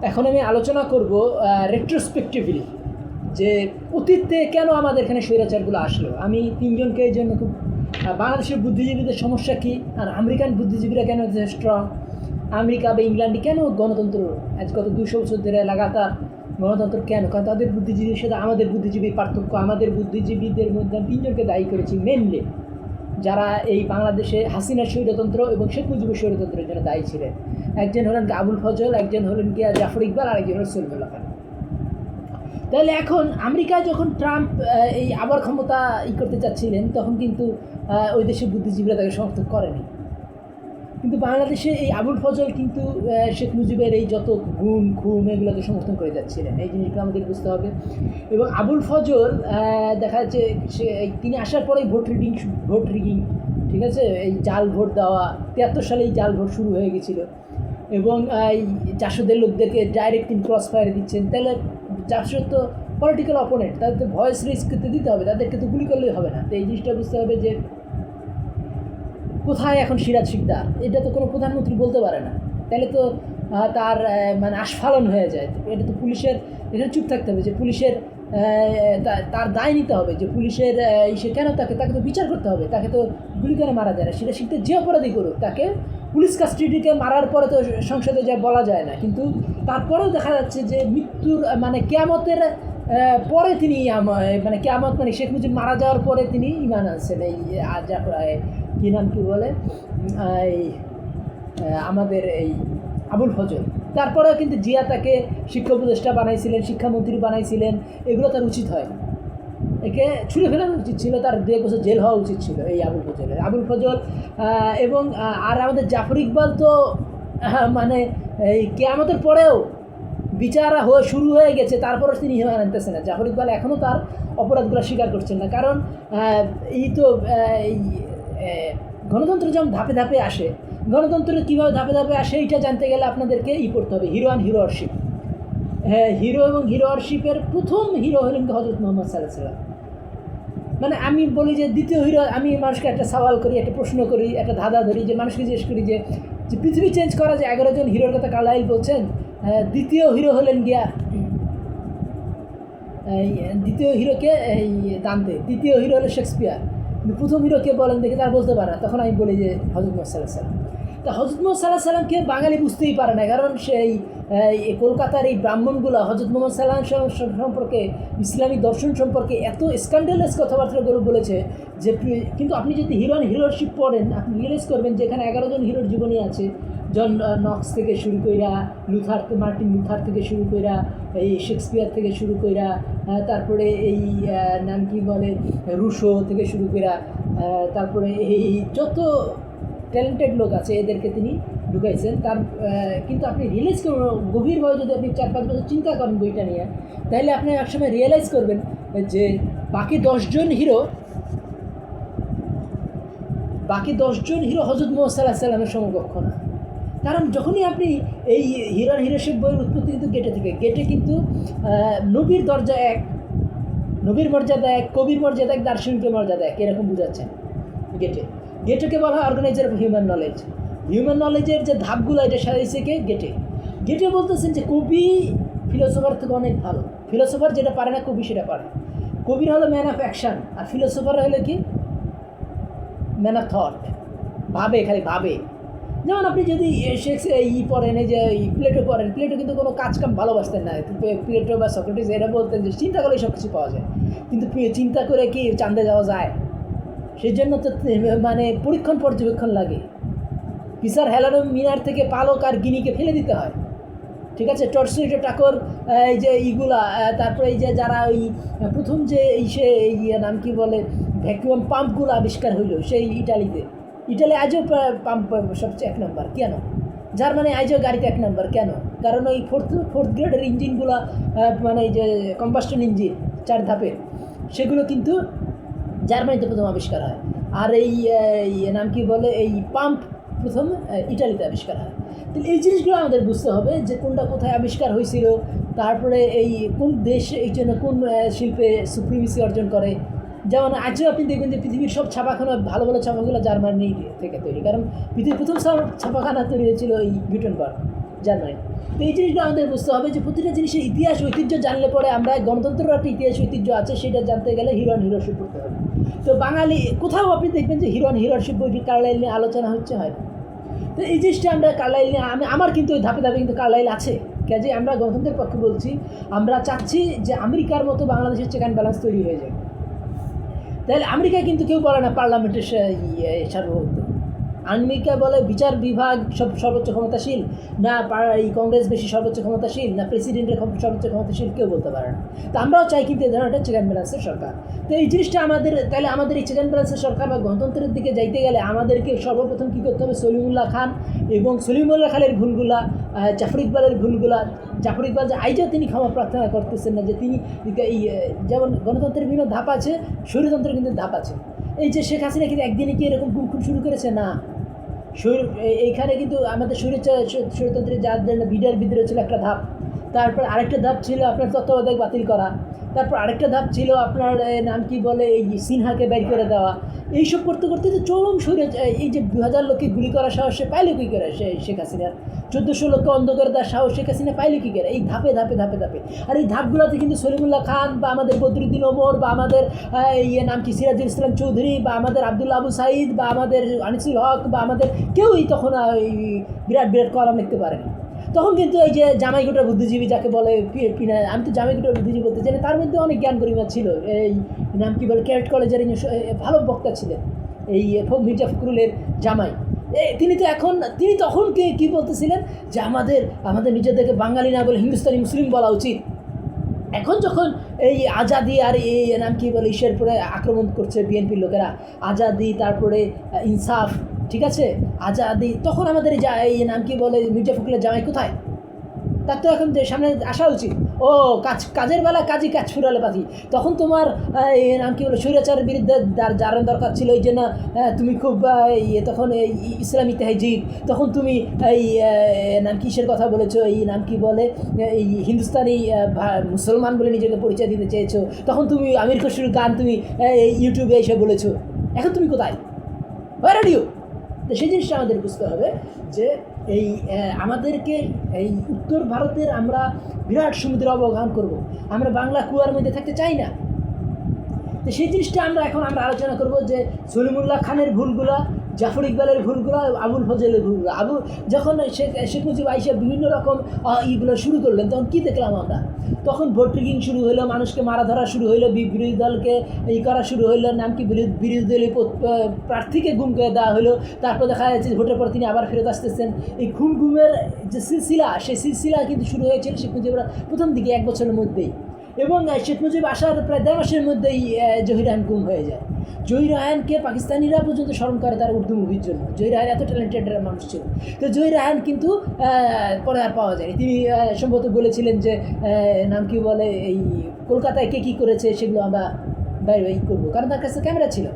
এখন আমি আলোচনা করব রেট্রোস্পেক্টিভলি যে অতীতে কেন আমাদের এখানে স্বৈরাচারগুলো আসলো। আমি তিনজনকে এই জন্য খুব বাংলাদেশের বুদ্ধিজীবীদের সমস্যা কী, আর আমেরিকান বুদ্ধিজীবীরা কেন স্ট্রং, আমেরিকা বা ইংল্যান্ডে কেন গণতন্ত্র আজ গত 200 বছর ধরে লাগাতার গণতন্ত্র কেন, কারণ তাদের বুদ্ধিজীবীর সাথে আমাদের বুদ্ধিজীবীর পার্থক্য। আমাদের বুদ্ধিজীবীদের মধ্যে আমি তিনজনকে দায়ী করেছি মেনলি, যারা এই বাংলাদেশে হাসিনার স্বৈরতন্ত্র এবং শেখ মুজিবের স্বৈরতন্ত্রের জন্য দায়ী ছিলেন। একজন হলেন আবুল ফজল, একজন হলেন গিয়া জাফর ইকবাল, আর একজন হলেন সলিমুল্লাহ খান। তাহলে এখন আমেরিকা যখন ট্রাম্প এই আবার ক্ষমতা করতে চাচ্ছিলেন, তখন কিন্তু ওই দেশের বুদ্ধিজীবীরা তাকে সমর্থন করেনি। কিন্তু বাংলাদেশে এই আবুল ফজল কিন্তু শেখ মুজিবের এই যত গুম খুম এগুলোকে সমর্থন করে যাচ্ছিলেন, এই জিনিসগুলো আমাদের বুঝতে হবে। এবং আবুল ফজল দেখা যাচ্ছে তিনি আসার পরেই ভোট রিগিং, ঠিক আছে, এই জাল ভোট দেওয়া, 73 সালে এই জাল ভোট শুরু হয়ে গেছিলো। এবং এই জাসদের লোকদেরকে ডাইরেক্ট তিনি ক্রস ফায়ার দিচ্ছেন। তাহলে জাসদ তো পলিটিক্যাল অপোনেন্ট, তাদের তো ভয়েস রিস্ক দিতে হবে, তাদেরকে তো গুলি করলেই হবে না। তো এই জিনিসটা বুঝতে হবে যে কোথায় এখন সিরাজ শিকদার, এটা তো কোনো প্রধানমন্ত্রী বলতে পারে না। তাহলে তো তার মানে আস্ফালন হয়ে যায়। এটা তো পুলিশের, এটা চুপ থাকতে হবে যে পুলিশের তার দায় নিতে হবে, যে পুলিশের সে কেন তাকে তো বিচার করতে হবে। তাকে তো গুলি করে মারা যায় না, সেটা শিখতে যে অপরাধী করুক, তাকে পুলিশ কাস্টডিকে মারার পরে তো সংসদে যা বলা যায় না। কিন্তু তারপরেও দেখা যাচ্ছে যে মৃত্যুর মানে কিয়ামতের পরে তিনি মানে কিয়ামত মানে শেখ মুজিব মারা যাওয়ার পরে তিনি ইমান আনছেন। এই কী নাম কী বলে এই আমাদের এই আবুল ফজল। তারপরেও কিন্তু জিয়া তাকে শিক্ষা উপদেষ্টা বানাইছিলেন, শিক্ষামন্ত্রী বানাইছিলেন, এগুলো তার উচিত হয় না। একে ছুঁড়ে ফেলানো উচিত ছিল, তার 2 বছর জেল হওয়া উচিত ছিল এই আবুল ফজল। এবং আর আমাদের জাফর ইকবাল তো মানে এই কিয়ামতের পরেও বিচার শুরু হয়ে গেছে, তারপরও তিনি ইমান আনতেছে না। জাফর ইকবাল এখনও তার অপরাধগুলো স্বীকার করছেন না। কারণ এই তো এই গণতন্ত্র যেমন ধাপে ধাপে আসে, গণতন্ত্র কীভাবে ধাপে ধাপে আসে এটা জানতে গেলে আপনাদেরকে পড়তে হবে হিরো অ্যান্ড হিরোয়ারশিপ। হ্যাঁ, হিরো এবং হিরোয়ারশিপের প্রথম হিরো হলেন হযরত মুহাম্মদ সাল্লাল্লাহু আলাইহি ওয়াসাল্লাম। মানে আমি বলি যে দ্বিতীয় হিরো, আমি মানুষকে একটা সওয়াল করি, একটা প্রশ্ন করি, একটা ধাঁধা ধরি, যে মানুষকে জিজ্ঞেস করি যে পৃথিবী চেঞ্জ করা যে 11 জন হিরোর কথা কার্লাইল বলছেন, দ্বিতীয় হিরো হলেন গিয়া দ্বিতীয় হিরোকে এই দান্তে, তৃতীয় হিরো হলো শেক্সপিয়ার, কিন্তু প্রথম হিরোকে বলেন দেখে তারা বলতে পারে না। তখন আমি বলি যে হযরত মুহাম্মদ সাল্লাল্লাহু আলাইহি ওয়াসাল্লাম। তা হযরত মুহাম্মদ সাল্লাল্লাহু আলাইহি ওয়াসাল্লামকে বাঙালি বুঝতেই পারে না, কারণ সেই কলকাতার এই ব্রাহ্মণগুলো হযরত মুহাম্মদ সাল্লাল্লাহু আলাইহি ওয়াসাল্লাম সম্পর্কে, ইসলামী দর্শন সম্পর্কে এত স্ক্যান্ডালাস কথাবার্তাগুলো বলেছে যে, কিন্তু আপনি যদি হিরো অ্যান্ড হিরোশিপ পড়েন, আপনি রিয়েলাইজ করবেন যে এখানে 11 জন হিরোর জীবনী আছে। জন নক্স থেকে শুরু কইরা, মার্টিন লুথার থেকে শুরু কইরা, এই শেক্সপিয়ার থেকে শুরু কইরা, তারপরে এই নাম কি বলে রুশো থেকে শুরু কইরা, তারপরে এই যত ট্যালেন্টেড লোক আছে এদেরকে তিনি ঢুকাইছেন। তার কিন্তু আপনি রিয়েলাইজ করবেন গভীরভাবে, যদি আপনি 4-5 বছর চিন্তা করেন বইটা নিয়ে, তাহলে আপনি একসময় রিয়েলাইজ করবেন যে বাকি 10 জন হিরো হযরত মুহাম্মদ সাল্লাল্লাহু আলাইহি ওয়াসাল্লামের সমকক্ষ না। কারণ যখনই আপনি এই হিরো হিরোশিপ বইয়ের উৎপত্তি কিন্তু গেটে থেকে, গেটে কিন্তু নবীর দরজা এক, নবীর মর্যাদা এক, কবির মর্যাদা এক, দার্শনিকের মর্যাদা এক, এরকম বুঝাচ্ছেন। গেটেকে বলা হয় অর্গানাইজার অফ হিউম্যান নলেজের যে ধাপগুলো এটা সাজাইছে গেটে বলতেছেন যে কবি ফিলোসোফার থেকে অনেক ভালো। ফিলোসোফার যেটা পারে না কবি সেটা পারে। কবির হলো ম্যান অফ অ্যাকশান, আর ফিলোসোফার হলো কি ম্যান অফ থট, খালি ভাবে। যেমন আপনি যদি পড়েন, এই যে প্লেটো পড়েন, প্লেটো কিন্তু কোনো কাজকাম ভালোবাসতেন না। প্লেটো বা সক্রেটিস এরা বলতেন যে চিন্তা করলেই সব কিছু পাওয়া যায়, কিন্তু চিন্তা করে কি চাঁদে যাওয়া যায়? সেই জন্য তো মানে পর্যবেক্ষণ লাগে। পিসার হেলানো মিনার থেকে পালক আর গিনিকে ফেলে দিতে হয়, ঠিক আছে। টর্সিটো টাকর এই যে এইগুলা, তারপরে এই যে যারা ওই প্রথম যে এই নাম কি বলে ভ্যাকুয়াম পাম্পগুলো আবিষ্কার হইল সেই ইটালি আজও পাম্প সবচেয়ে 1 নম্বর কেন? জার্মানি আজও গাড়িতে 1 নম্বর কেন? কারণ ওই ফোর্থ গ্রেডের ইঞ্জিনগুলো, মানে এই যে কম্বাস্টন ইঞ্জিন 4 ধাপের, সেগুলো কিন্তু জার্মানিতে প্রথম আবিষ্কার হয়। আর এই নাম কি বলে এই পাম্প প্রথম ইটালিতে আবিষ্কার হয়। তো এই জিনিসগুলো আমাদের বুঝতে হবে যে কোনটা কোথায় আবিষ্কার হয়েছিল, তারপরে এই কোন দেশ এই জন্য কোন শিল্পে সুপ্রিমেসি অর্জন করে। যেমন আজও আপনি দেখবেন যে পৃথিবীর সব ছাপাখানা, ভালো ছাপাগুলো জার্মানি থেকে তৈরি, কারণ পৃথিবীর প্রথম ছাপাখানা তৈরি হয়েছিল এই গুটেনবার্গ। জার্মানি। তো এই জিনিসগুলো আমাদের বুঝতে হবে যে প্রতিটা জিনিসের ইতিহাস ঐতিহ্য জানলে পরে আমরা গণতন্ত্রের একটা ইতিহাস ঐতিহ্য আছে, সেটা জানতে গেলে হিরো অ্যান্ড হিরোশিপ পড়তে হবে। তো বাঙালি কোথাও আপনি দেখবেন যে হিরো অ্যান্ড হিরোশিপ বইটি কার্লাইল নিয়ে আলোচনা হচ্ছে, হয় না। তো এই জিনিসটা আমরা কার্লাইল নিয়ে আমার কিন্তু ওই ধাপে ধাপে কিন্তু কার্লাইল আছে। কাজে আমরা গণতন্ত্রের পক্ষে বলছি, আমরা চাচ্ছি যে আমেরিকার মতো বাংলাদেশের চেক অ্যান্ড ব্যালেন্স তৈরি হয়ে যায়। তাহলে আমেরিকায় কিন্তু কেউ বলে না পার্লামেন্টের সার্বভৌমত্ব। আমেরিকা বলে বিচার বিভাগ সর্বোচ্চ ক্ষমতাশীল, না এই কংগ্রেস বেশি সর্বোচ্চ ক্ষমতাশীল, না প্রেসিডেন্টের সর্বোচ্চ ক্ষমতাশীল, কেউ বলতে পারে না। তো আমরাও চাই কিন্তু এই ধরনের একটা চেক অ্যান্ড ব্যালেন্সের সরকার। তো এই জিনিসটা আমাদের, তাহলে আমাদের এই চেক অ্যান্ড ব্যালেন্সের সরকার বা গণতন্ত্রের দিকে যাইতে গেলে আমাদেরকে সর্বপ্রথম কী করতে হবে, সলিমুল্লাহ খান এবং সলিমুল্লাহ খানের ভুলগুলা, জাফর ইকবালের ভুলগুলা, জাফর ইকবাল যে আইজও তিনি ক্ষমা প্রার্থনা করতেছেন না, যে তিনি এই যেমন গণতন্ত্রের বিভিন্ন ধাপ আছে, স্বৈরতন্ত্রের কিন্তু ধাপ আছে। এই যে শেখ হাসিনা কিন্তু একদিনে কি এরকম গুম শুরু করেছে না, এইখানে কিন্তু আমাদের স্বৈরতন্ত্রের যার জন্য বিডিআর বিদ্রোহ ছিল একটা ধাপ, তারপর আরেকটা ধাপ ছিল আপনার তত্ত্বাবধায়ক বাতিল করা, তারপর আরেকটা ধাপ ছিল আপনার নাম কি বলে এই সিনহাকে বের করে দেওয়া। এইসব করতে করতে তো চরম এই যে 2000 লোককে গুলি করার সাহস সে পাইল কী করে, শেখ হাসিনার 1400 লোককে অন্ধ করে দেওয়ার সাহস শেখ হাসিনা পাইল কী করে, এই ধাপে ধাপে ধাপে ধাপে। আর এই ধাপগুলোতে কিন্তু সলিমুল্লাহ খান বা আমাদের বদরুদ্দিন ওমর বা আমাদের নাম কি সিরাজুল ইসলাম চৌধুরী বা আমাদের আবদুল্লা আবু সাইদ বা আমাদের আনিসুল হক বা আমাদের কেউই তখন বিরাট বিরাট কলাম লিখতে পারেনি। তখন কিন্তু এই যে জামাইঘোটার বুদ্ধিজীবী যাকে বলে আমি তো জামাইঘোটার বুদ্ধিজীবী বলতে চাই না, তার মধ্যে অনেক জ্ঞান গরিমা ছিল। এই নাম কি বলে ক্যারেট কলেজের ভালো বক্তা ছিলেন এই মির্জা ফখরুলের জামাই। তিনি তখন কি বলতেছিলেন যে আমাদের নিজেদেরকে বাঙালি না বলে হিন্দুস্তানি মুসলিম বলা উচিত। এখন যখন এই আজাদি আর এই নাম কি বলে ইসের পরে আক্রমণ করছে বিএনপির লোকেরা, আজাদি তারপরে ইনসাফ, ঠিক আছে, আজাদি, তখন আমাদের এই নাম কি বলে মির্জা ফখরুলের জামাই কোথায়? তার তো এখন সামনে আসা উচিত। ও কাজের বেলা কাজ ফুরালে পাখি। তখন তোমার নাম কি বলে স্বৈরাচারের বিরুদ্ধে জানার দরকার ছিল, এই জন্য তুমি খুব তখন এই ইসলামী তেহজিব, তখন তুমি এই নাম কিসের কথা বলেছো, এই নাম কি বলে এই হিন্দুস্তানি মুসলমান বলে নিজেকে পরিচয় দিতে চেয়েছো, তখন তুমি আমির খসরুর গান তুমি ইউটিউবে এসে বলেছো। এখন তুমি কোথায়? রেডিও। তো সেই জিনিসটা আমাদের বুঝতে হবে যে এই আমাদেরকে এই উত্তর ভারতের আমরা বিরাট সমুদ্রে অবগাহন করব, আমরা বাংলা কুয়ার মধ্যে থাকতে চাই না। তো সেই জিনিসটা আমরা আলোচনা করব যে সলিমুল্লাহ খানের ভুলগুলা, জাফর ইকবালের ভুলগুলো, আবুল ফজলের ভুলগুলো। যখন শেখ মুজিব আইসা বিভিন্ন রকম ইগুলো শুরু করলেন, তখন কী দেখলাম আমরা? তখন ভোট রিগিং শুরু হইলো, মানুষকে মারা ধরা শুরু হইলো, বিরোধী দলকে করা শুরু হইলো, নাম কি বিরোধী দলীয় প্রার্থীকে গুম করে দেওয়া হলো। তারপর দেখা যাচ্ছে ভোটের পর তিনি আবার ফেরত আসতেছেন। এই গুমের যে সিলসিলা, সেই সিলসিলা কিন্তু শুরু হয়েছিল শেখ মুজিবরা প্রথম দিকে 1 বছরের মধ্যেই। এবং শেখ মুজিব আসার প্রায় 1.5 মাসের মধ্যেই জহির রায়হান গুম হয়ে যায়। জহির রায়হানকে পাকিস্তানিরা পর্যন্ত স্মরণ করে তার উর্দু মুভির জন্য। জহির রায়হান এত ট্যালেন্টেড মানুষ ছিল। তো জহির রায়হান কিন্তু পরে আর পাওয়া যায়নি। তিনি সম্ভবত বলেছিলেন যে নাম কি বলে এই কলকাতায় কে কী করেছে সেগুলো আমরা বাইরে করবো, কারণ তার কাছে ক্যামেরা ছিল।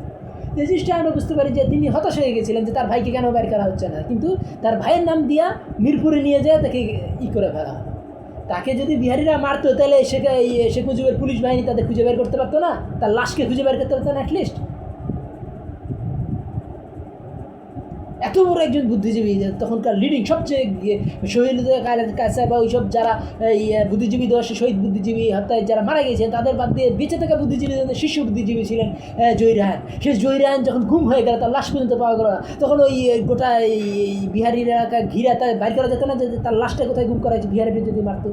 এই জিনিসটা আমরা বুঝতে পারি যে তিনি হতাশ হয়ে গেছিলেন যে তার ভাইকে কেন বের করা হচ্ছে না, কিন্তু তার ভাইয়ের নাম দিয়া মিরপুরে নিয়ে যায় তাকে করে ফেলা হয়। তাকে যদি বিহারিরা মারতো তাহলে শেখ মুজিবের পুলিশ বাহিনী তাদের খুঁজে বের করতে পারতো না, তার লাশকে খুঁজে বের করতে পারতো না অ্যাটলিস্ট। এত বড় একজন বুদ্ধিজীবী, তখনকার লিডিং সবচেয়ে শহীদ কাছে বা ওইসব যারা এই বুদ্ধিজীবী দশে শহীদ বুদ্ধিজীবী হত্যায় যারা মারা গিয়েছেন তাদের বাদ দিয়ে বেঁচে থাকা বুদ্ধিজীবী শীর্ষ বুদ্ধিজীবী ছিলেন জহির রায়হান। সেই জহির রায়হান যখন গুম হয়ে গেল, তার লাশ পর্যন্ত পাওয়া গেল না, তখন ওই গোটা এই বিহারি এলাকা ঘিরা তাই বাইর করা যেত না যে তার লাশটা কোথায় গুম করা হয়েছে। বিহারিটা যদি মারতো,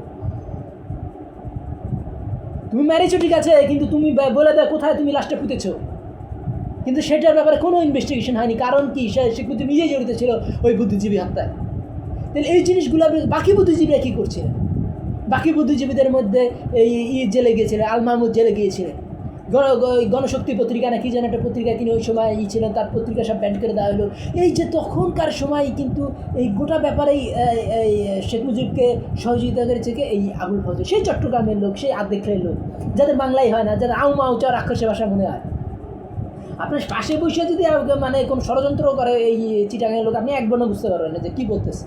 তুমি মেরেছো ঠিক আছে, কিন্তু তুমি বলে দাও কোথায় তুমি লাশটা পুঁতেছো, কিন্তু সেটার ব্যাপারে কোনো ইনভেস্টিগেশন হয়নি। কারণ কি? শেখ মুজিব নিজেই জড়িত ছিল ওই বুদ্ধিজীবী হত্যায়। তাহলে এই জিনিসগুলো বাকি বুদ্ধিজীবীরা কী করছিলেন? বাকি বুদ্ধিজীবীদের মধ্যে এই জেলে গিয়েছিলেন, আল মাহমুদ জেলে গিয়েছিলেন। গণশক্তি পত্রিকা না কি যেন একটা পত্রিকায় তিনি ওই সময় ছিলেন, তার পত্রিকা সব ব্যান্ড করে দেওয়া হলো। এই যে তখনকার সময় কিন্তু এই গোটা ব্যাপারেই শেখ মুজিবকে সহযোগিতা করেছে এই আবুল ফজল, সেই চট্টগ্রামের লোক, সেই আর্ধেকের লোক, যাদের বাংলায় হয় না, যাদের আউ মাউ চাও রাক্ষসের ভাষা মনে হয়। আপনার পাশে বসে যদি মানে কোনো ষড়যন্ত্র করে এই চিটাগাঙের লোক, আপনি একবারও বুঝতে পারবেন না যে কী বলতেছে।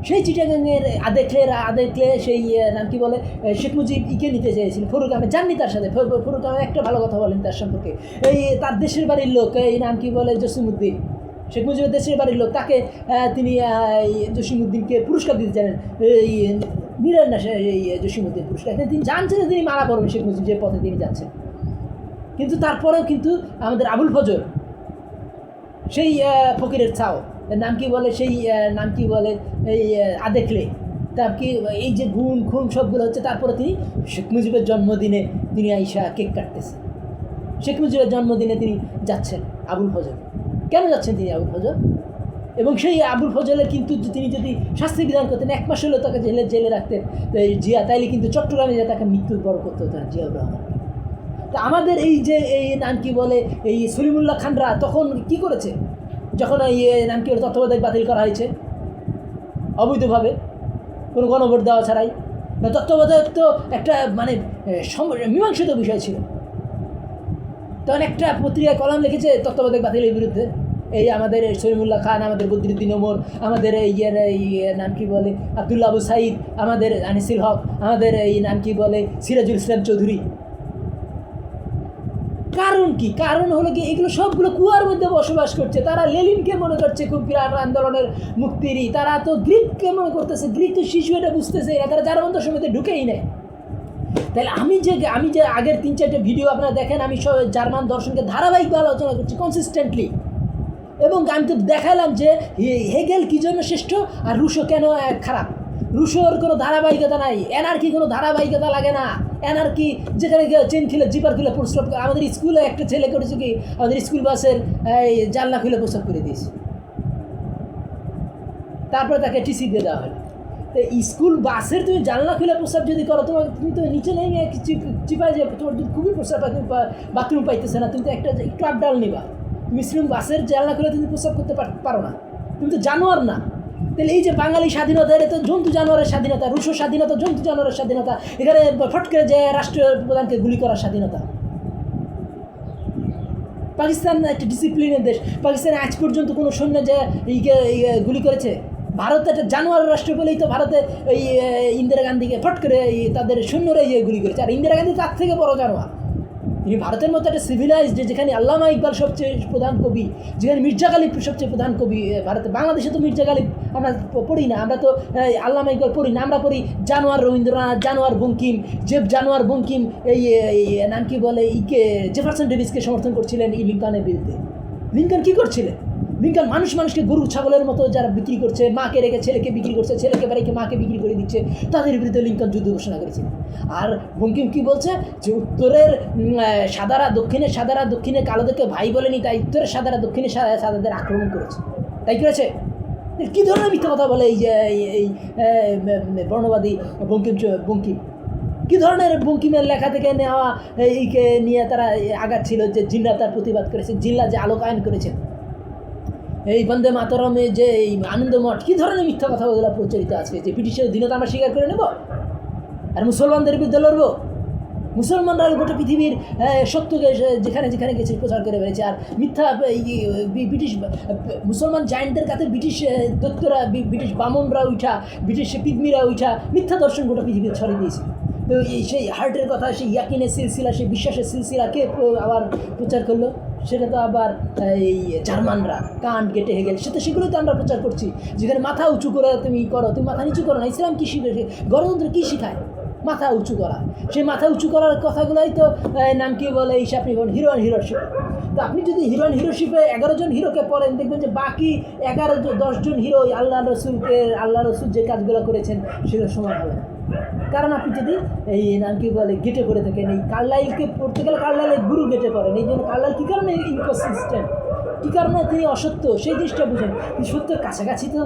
সেই চিটাগাঙের আদেকলে সেই নাম কি বলে শেখ মুজিব নিতে চেয়েছিল ফরুক আহমেদ, যাননি তার সাথে। ফরুক আহমেদ একটা ভালো কথা বলেন তার সম্পর্কে, এই তার দেশের বাড়ির লোক, এই নাম কি বলে জসিমউদ্দিন, শেখ মুজিবের দেশের বাড়ির লোক, তাকে তিনি জসিমউদ্দিনকে পুরস্কার দিতে চান, এই মীরের না এই জসিমউদ্দিন পুরস্কার। এখানে তিনি জানছেন যে তিনি মারা পড়বেন শেখ মুজিব যে পথে তিনি যাচ্ছেন, কিন্তু তারপরেও কিন্তু আমাদের আবুল ফজল সেই ফকিরের ছাও, নাম কি বলে সেই নাম কি বলে এই আদেখলে, তা কি এই যে গুণ খুন সবগুলো হচ্ছে, তারপরে তিনি শেখ মুজিবের জন্মদিনে তিনি আইসা কেক কাটতেছেন। শেখ মুজিবের জন্মদিনে তিনি যাচ্ছেন আবুল ফজল। কেন যাচ্ছেন তিনি আবুল ফজল? এবং সেই আবুল ফজলের কিন্তু তিনি যদি শাস্তি বিধান করতেন, 1 মাস হলেও তাকে জেলে রাখতেন জিয়া, তাইলে কিন্তু চট্টগ্রামে যে তাকে মৃত্যুর বড় করতে হতো না জিয়াউর রহমান। তা আমাদের এই যে এই নাম কি বলে এই সলিমুল্লাহ খানরা তখন কি করেছে, যখন এই নাম কি বলে তত্ত্বাবধায়ক বাতিল করা হয়েছে অবৈধভাবে, কোনো গণভোট দেওয়া ছাড়াই, না তত্ত্বাবধায়ক তো একটা মানে মীমাংসিত বিষয় ছিল। তখন একটা পত্রিকায় কলাম লিখেছে তত্ত্বাবধায়ক বাতিলের বিরুদ্ধে, এই আমাদের সলিমুল্লাহ খান, আমাদের বদরুদ্দিন ওমর, আমাদের এই নাম কি বলে আবদুল্লাহ আবু সাইদ, আমাদের আনিসুল হক, আমাদের এই নাম কি বলে সিরাজুল ইসলাম চৌধুরী। কারণ কি? কারণ হলো কি, এগুলো সবগুলো কুয়ার মধ্যে বসবাস করছে। তারা লেনিনকে মনে করছে খুব বিরাট আন্দোলনের মুক্তিরই, তারা তো গ্রিককে মনে করতেছে, গ্রিক তো শিশু এটা বুঝতেছে, এরা তারা জার্মান সমিতি ঢুকেই নেয়। তাহলে আমি যে আগের 3-4টে ভিডিও আপনারা দেখেন, আমি সব জার্মান দর্শনকে ধারাবাহিকভাবে আলোচনা করছি কনসিস্টেন্টলি, এবং আমি তো দেখালাম যে হেগেল কী জন্য শ্রেষ্ঠ আর রুশো কেন খারাপ। রুশোর কোনো ধারাবাহিকতা নাই, এনার্কি কোনো ধারাবাহিকতা লাগে না। এনার্কি যেখানে চেন খুলে জিপার খুলে প্রস্রাব করে, আমাদের স্কুলে একটা ছেলে করেছে কি, আমাদের স্কুল বাসের এই জানলা খুলে প্রস্রাব করে দিয়েছে, তারপরে তাকে টিসি দিয়ে দেওয়া হলো। তো স্কুল বাসের তুমি জানলা খুলে প্রস্রাব যদি করো, তুমি তো নিচে নেই চিপায় যে তোমার যদি খুবই প্রস্রাব বাথরুম পাইতেছে না, তুমি তো একটু আপডাল নিবা। তুমি স্কুল বাসের জানলা খুলে তুমি প্রস্রাব করতে পারো না, তুমি তো জানোয়ার না। তাহলে এই যে বাঙালি স্বাধীনতা, এটা তো জন্তু জানোয়ারের স্বাধীনতা, রুশো স্বাধীনতা জন্তু জানোয়ারের স্বাধীনতা, এখানে ফট করে যে রাষ্ট্রীয় প্রধানকে গুলি করার স্বাধীনতা। পাকিস্তান একটা ডিসিপ্লিনের দেশ, পাকিস্তানে আজ পর্যন্ত কোনো সৈন্য যে গুলি করেছে? ভারত একটা জানোয়ার রাষ্ট্র বলেই তো ভারতে এই ইন্দিরা গান্ধীকে ফট করে তাদের সৈন্যরাই গুলি করেছে, আর ইন্দিরা গান্ধী তার থেকে বড় জানোয়ার। তিনি ভারতের মতো একটা সিভিলাইজড, যেখানে আল্লামা ইকবাল সবচেয়ে প্রধান কবি, যেখানে মির্জা গালিব সবচেয়ে প্রধান কবি ভারতে। বাংলাদেশে তো মির্জা গালিব আমরা পড়ি না, আমরা তো আল্লামা ইকবাল পড়ি না, আমরা পড়ি জানোয়ার রবীন্দ্রনাথ, জানোয়ার বঙ্কিম, যে জানোয়ার বঙ্কিম এই নাম কি বলে জেফারসন ডেভিসকে সমর্থন করছিলেন এই লিঙ্কনের বিরুদ্ধে। লিঙ্কন কী করছিলেন? লিঙ্কন মানুষকে গরু ছাগলের মতো যারা বিক্রি করছে, মাকে রেখে ছেলেকে বিক্রি করছে, ছেলেকে বাড়িকে মাকে বিক্রি করে দিচ্ছে, তাদের বিরুদ্ধে লিঙ্কন যুদ্ধ ঘোষণা করেছিলেন। আর বঙ্কিম কী বলছে যে উত্তরের সাদারা দক্ষিণে কালোদেরকে ভাই বলেনি, তাই উত্তরের সাদারা দক্ষিণে সাদাদের আক্রমণ করেছে, তাই করেছে। কী ধরনের মিথ্যা কথা বলে এই যে এই বর্ণবাদী বঙ্কিম? কী ধরনের বঙ্কিমের লেখা থেকে নেওয়া এইকে নিয়ে তারা আঘাত ছিল যে জিল্লা তার প্রতিবাদ করেছে, জিল্লা যে আলোকায়ন করেছেন, এই বন্দে মাতরমে যে এই আনন্দমঠ, কী ধরনের মিথ্যা কথা ওগুলো প্রচলিত আছে যে ব্রিটিশের দিনে তো আমরা স্বীকার করে নেব আর মুসলমানদের বিরুদ্ধে লড়বো। মুসলমানরা গোটা পৃথিবীর সত্যকে যেখানে গেছে প্রচার করে বেড়েছে, আর মিথ্যা ব্রিটিশ মুসলমান জায়েন্টদের কাছে ব্রিটিশ দৈত্যরা, ব্রিটিশ বামনরা উঠা, ব্রিটিশ পিগমিরা উঠা মিথ্যা দর্শন গোটা পৃথিবীতে ছড়িয়ে দিয়েছে। তো সেই হার্টের কথা, সেই ইয়াকিনের সিলসিলা, সেই বিশ্বাসের সিলসিলা কে আবার প্রচার করলো? সেটা তো আবার এই জার্মানরা, কান্ট, গেটে, হেগেল, সেগুলোই তো আমরা প্রচার করছি। যেখানে মাথা উঁচু করে তুমি করো, তুমি মাথা নিচু করো না। ইসলাম কী শিখে, গণতন্ত্র কী শিখায়? মাথা উঁচু করা। সেই মাথা উঁচু করার কথাগুলোই তো নাম কি বলে এই আপনি হিরো অ্যান্ড হিরোশিপ। তো আপনি যদি হিরো অ্যান্ড হিরোশিপে 11 জন হিরোকে পড়েন, দেখবেন যে বাকি 10 জন হিরো আল্লাহ রসুল যে কাজগুলো করেছেন সেগুলো সমান হবে না। কারণ আপনি যদি এই নাম কি বলে গেটে করে থাকেন, এই কার্লাইলকে পড়তে গেলে কার্লাইলের গুরু গেটে করেন, এই জন্য কার্লাইল কী কারণে ইনকনসিস্টেন্ট, কী কারণে তিনি অসত্য, সেই জিনিসটা বুঝেন। তিনি সত্যের কাছাকাছি তো,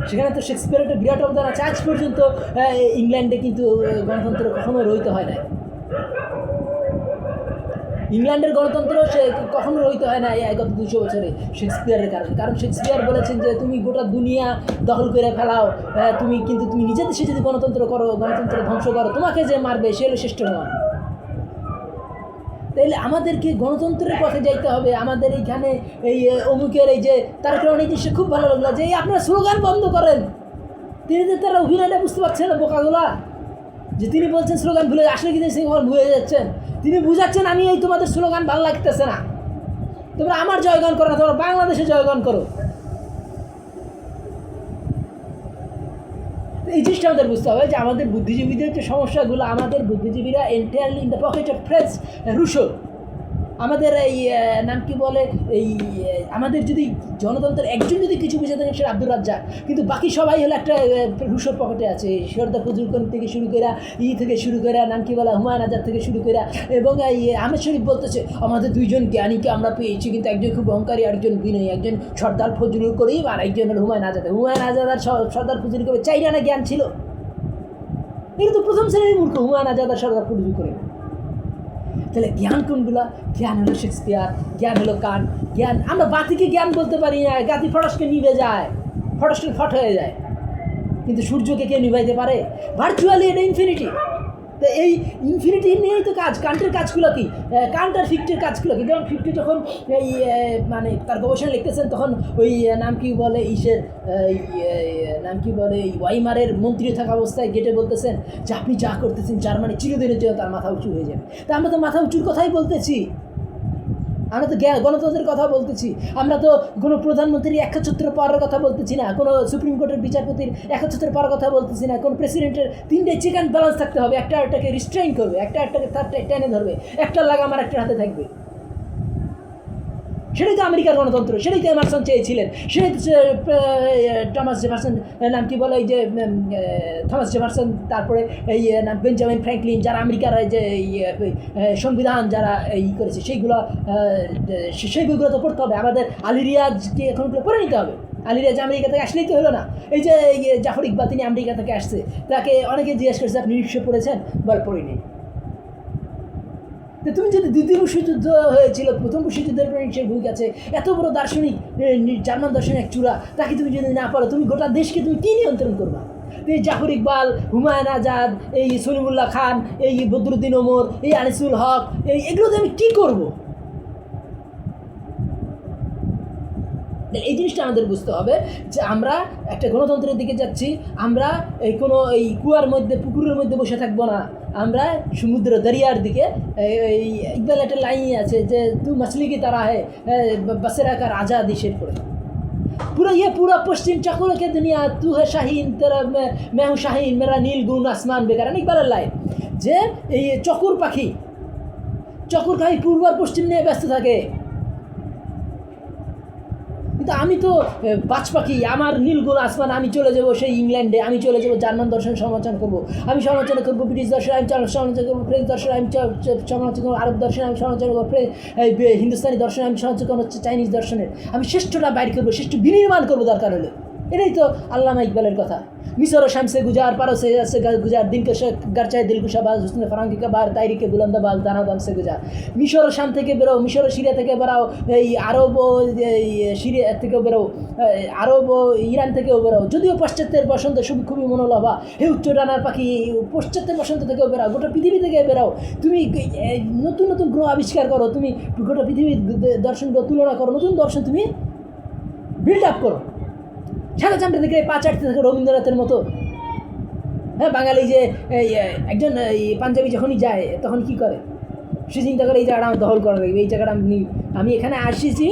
সেখানে তো শেক্সপিয়ারের একটা বিরাট অবদান আছে। আজ পর্যন্ত ইংল্যান্ডে কিন্তু গণতন্ত্র কখনো রহিত হয় না। ইংল্যান্ডের গণতন্ত্র সে কখনো রহিত হয় না গত 200 বছরে শেক্সপিয়ারের কারণে। কারণ শেক্সপিয়ার বলেছেন যে তুমি গোটা দুনিয়া দখল করে ফেলাও, তুমি নিজের দেশে যদি গণতন্ত্র করো, গণতন্ত্র ধ্বংস করো, তোমাকে যে মারবে সে হলো শ্রেষ্ঠ নয়। তাইলে আমাদেরকে গণতন্ত্রের পথে যাইতে হবে। আমাদের এইখানে এই অমুকের এই যে তারক রহমান, এই জিনিসটা খুব ভালো লাগলো যে আপনারা স্লোগান বন্ধ করেন। তিনি যে তারা অভিনয়টা বুঝতে পারছেন না, বোকাগুলা, যে তিনি বলছেন স্লোগান ভুলে, আসলে কিন্তু সিংহল ভুলে যাচ্ছেন। তিনি বুঝাচ্ছেন আমি এই তোমাদের স্লোগান ভালো লাগতেছে না, তোমরা আমার জয়গান করো না, তোমরা বাংলাদেশে জয়গান করো। এই জিনিসটা আমাদের বুঝতে হবে যে আমাদের বুদ্ধিজীবীদের যে সমস্যাগুলো, আমাদের বুদ্ধিজীবীরা entirely in the pocket of French Rousseau. আমাদের এই নাম কি বলে, এই আমাদের যদি জনতন্ত্রের একজন যদি কিছু বুঝে থাকেন সেটা আব্দুর রাজ্জাক, কিন্তু বাকি সবাই হলো একটা রুশোর পকেটে আছে। সর্দার ফজলুল করিম থেকে শুরু করে থেকে শুরু করে নাম কি বলে হুমায়ুন আজাদ থেকে শুরু করে, এবং এই আহমেদ শরীফ বলতেছে আমাদের দুইজন জ্ঞানীকে আমরা পেয়েছি, কিন্তু একজন খুব অহংকারী, একজন বিনয়ী, একজন সর্দার ফজলুল করিম আর একজন হলো হুমায়ুন আজাদ। হুমায়ুন আজাদ আর সর্দার ফজলুল করিম চাইনা না জ্ঞান ছিল? এটা তো প্রথম শ্রেণীর মূর্খ হুমায়ুন আজাদ আর সর্দার ফজলুল করিম। তাহলে জ্ঞান কোনগুলো? জ্ঞান হলো শেক্সপিয়ার, জ্ঞান হলো কান। জ্ঞান আমরা বাতিকে জ্ঞান বলতে পারি না, গাতি ফটসকে নিভে যায়, ফটসকে ফট হয়ে যায়, কিন্তু সূর্যকে কে নিভাইতে পারে? ভার্চুয়ালি এটা ইনফিনিটি। তো এই ইনফিনিটি নিয়েই তো কাজ। কান্টের কাজগুলো কি? কান্ট আর ফিক্টের কাজগুলো কি? যেমন ফিক্টে যখন এই মানে তার গবেষণা লিখতেছেন তখন ওই নাম কি বলে ইসের নাম কি বলে এই ওয়াইমারের মন্ত্রী থাকা অবস্থায় গেটে বলতেছেন যে আপনি যা করতেছেন জার্মানি চিরদিনের জন্য তার মাথা উঁচু হয়ে যাবে। তা আমরা তো মাথা উঁচুর কথাই বলতেছি, আমরা তো গণতন্ত্রের কথা বলতেছি, আমরা তো কোনো প্রধানমন্ত্রীর একচ্ছত্র পাওয়ার কথা বলতেছি না, কোনো সুপ্রিম কোর্টের বিচারপতির একচ্ছত্র পাওয়ার কথা বলতেছি না, কোনো প্রেসিডেন্টের তিনটে চেক অ্যান্ড ব্যালেন্স থাকতে হবে, একটা একটাকে রিস্ট্রেইন করবে, একটা একটাকে তার টেনে ধরবে, একটা লাগা আমার একটা হাতে থাকবে। সেটাই তো আমেরিকার গণতন্ত্র, সেটাই তো এমারসন চেয়েছিলেন, সেটাই তো টমাস জেফারসন নাম কি বলে এই যে থমাস জেফারসন, তারপরে এই নাম বেঞ্জামিন ফ্র্যাঙ্কলিন, যারা আমেরিকার যে সংবিধান যারা করেছে সেইগুলো তো পড়তে হবে। আমাদের আলী রিয়াজকে এখন পড়ে নিতে হবে। আলী রিয়াজ আমেরিকা থেকে আসলেই তো হলো না। এই যে জাফর ইকবাল তিনি আমেরিকা থেকে আসছে, তাকে অনেকে জিজ্ঞেস করছে আপনি নিশ্চয় পড়েছেন? বল পড়িনি। তো তুমি যদি দ্বিতীয় বিশ্বযুদ্ধ হয়েছিল, প্রথম বিশ্বযুদ্ধের সে ভূমিকা আছে, এত বড় দার্শনিক জার্মান দার্শনিক চূড়া, তাকে তুমি যদি না পারো, তুমি গোটা দেশকে তুমি কী নিয়ন্ত্রণ করবা? এই জাফর ইকবাল, হুমায়ুন আজাদ, এই সলিমুল্লাহ খান, এই বদরুদ্দিন ওমর, এই আনিসুল হক, এগুলোতে আমি কী করবো? এই জিনিসটা আমাদের বুঝতে হবে যে আমরা একটা গণতন্ত্রের দিকে যাচ্ছি। আমরা এই কুয়ার মধ্যে, পুকুরের মধ্যে বসে থাকবো না, আমরা সমুদ্র দরিয়ার দিকে। এই ইকবাল একটা লাইন আছে যে তু মছলি কি তারা है बसेरा कर आज़ादी शेर করে पूरा पश्चिम चकोर के दुनिया तू है शाहीन तेरा मैं हूँ शाहीन मेरा नील गुण आसमान बेकार। ইকবালের লাইন যে এই চকর পাখি পূর্ব আর পশ্চিম নিয়ে ব্যস্ত থাকে, কিন্তু আমি তো বাজ পাখি, আমার নীলগুণ আসমান, আমি চলে যাবো সেই ইংল্যান্ডে, আমি চলে যাবো জার্মান দর্শন সমালোচনা করবো, আমি সমালোচনা করবো ব্রিটিশ দর্শন, আমি সমালোচনা করবো ফ্রেঞ্চ দর্শন, আমি সমালোচনা করবো আরব দর্শন, আমি সমালোচনা করবো হিন্দুস্তানি দর্শন, আমি সমালোচনা করবো চাইনিজ দর্শনের। আমি শ্রেষ্ঠটা বাইর করবো, শ্রেষ্ঠ বিনির্মাণ করবো দরকার হলে। এটাই তো আল্লামা ইকবালের কথা। मिसर और शाम से गुजार पारों से गुजार दिन के घर चाहे दिल कुशा बाज हुस्न फरांगी का बार तायरी के बुलंदा बाज दाना दाम से गुजार। मिसर और शाम থেকে বেরো, মিশর ও সিরিয়া থেকে বেরাও, এই আরব ও সিরিয়া থেকেও বেরো, আরব ও ইরান থেকেও বেরো। যদিও পাশ্চাত্যের বসন্ত খুবই মনোলভা, হে উচ্চ ডানার পাখি, পশ্চাত্যের বসন্ত থেকেও বেরাও, গোটা পৃথিবী থেকে বেরাও। তুমি নতুন নতুন গ্রহ আবিষ্কার করো, তুমি গোটা পৃথিবীর দর্শনগুলো তুলনা করো, নতুন দর্শন তুমি বিল্ড আপ করো। সাদা চামড়া থেকে পা চাটতে থাকে রবীন্দ্রনাথের মতো। হ্যাঁ, বাঙালি যে একজন পাঞ্জাবি যখনই যায় তখন কি করে? সে চিন্তা করে এই জায়গাটা আমার দখল করা লাগবে, এই জায়গাটা আমি এখানে আসিছি।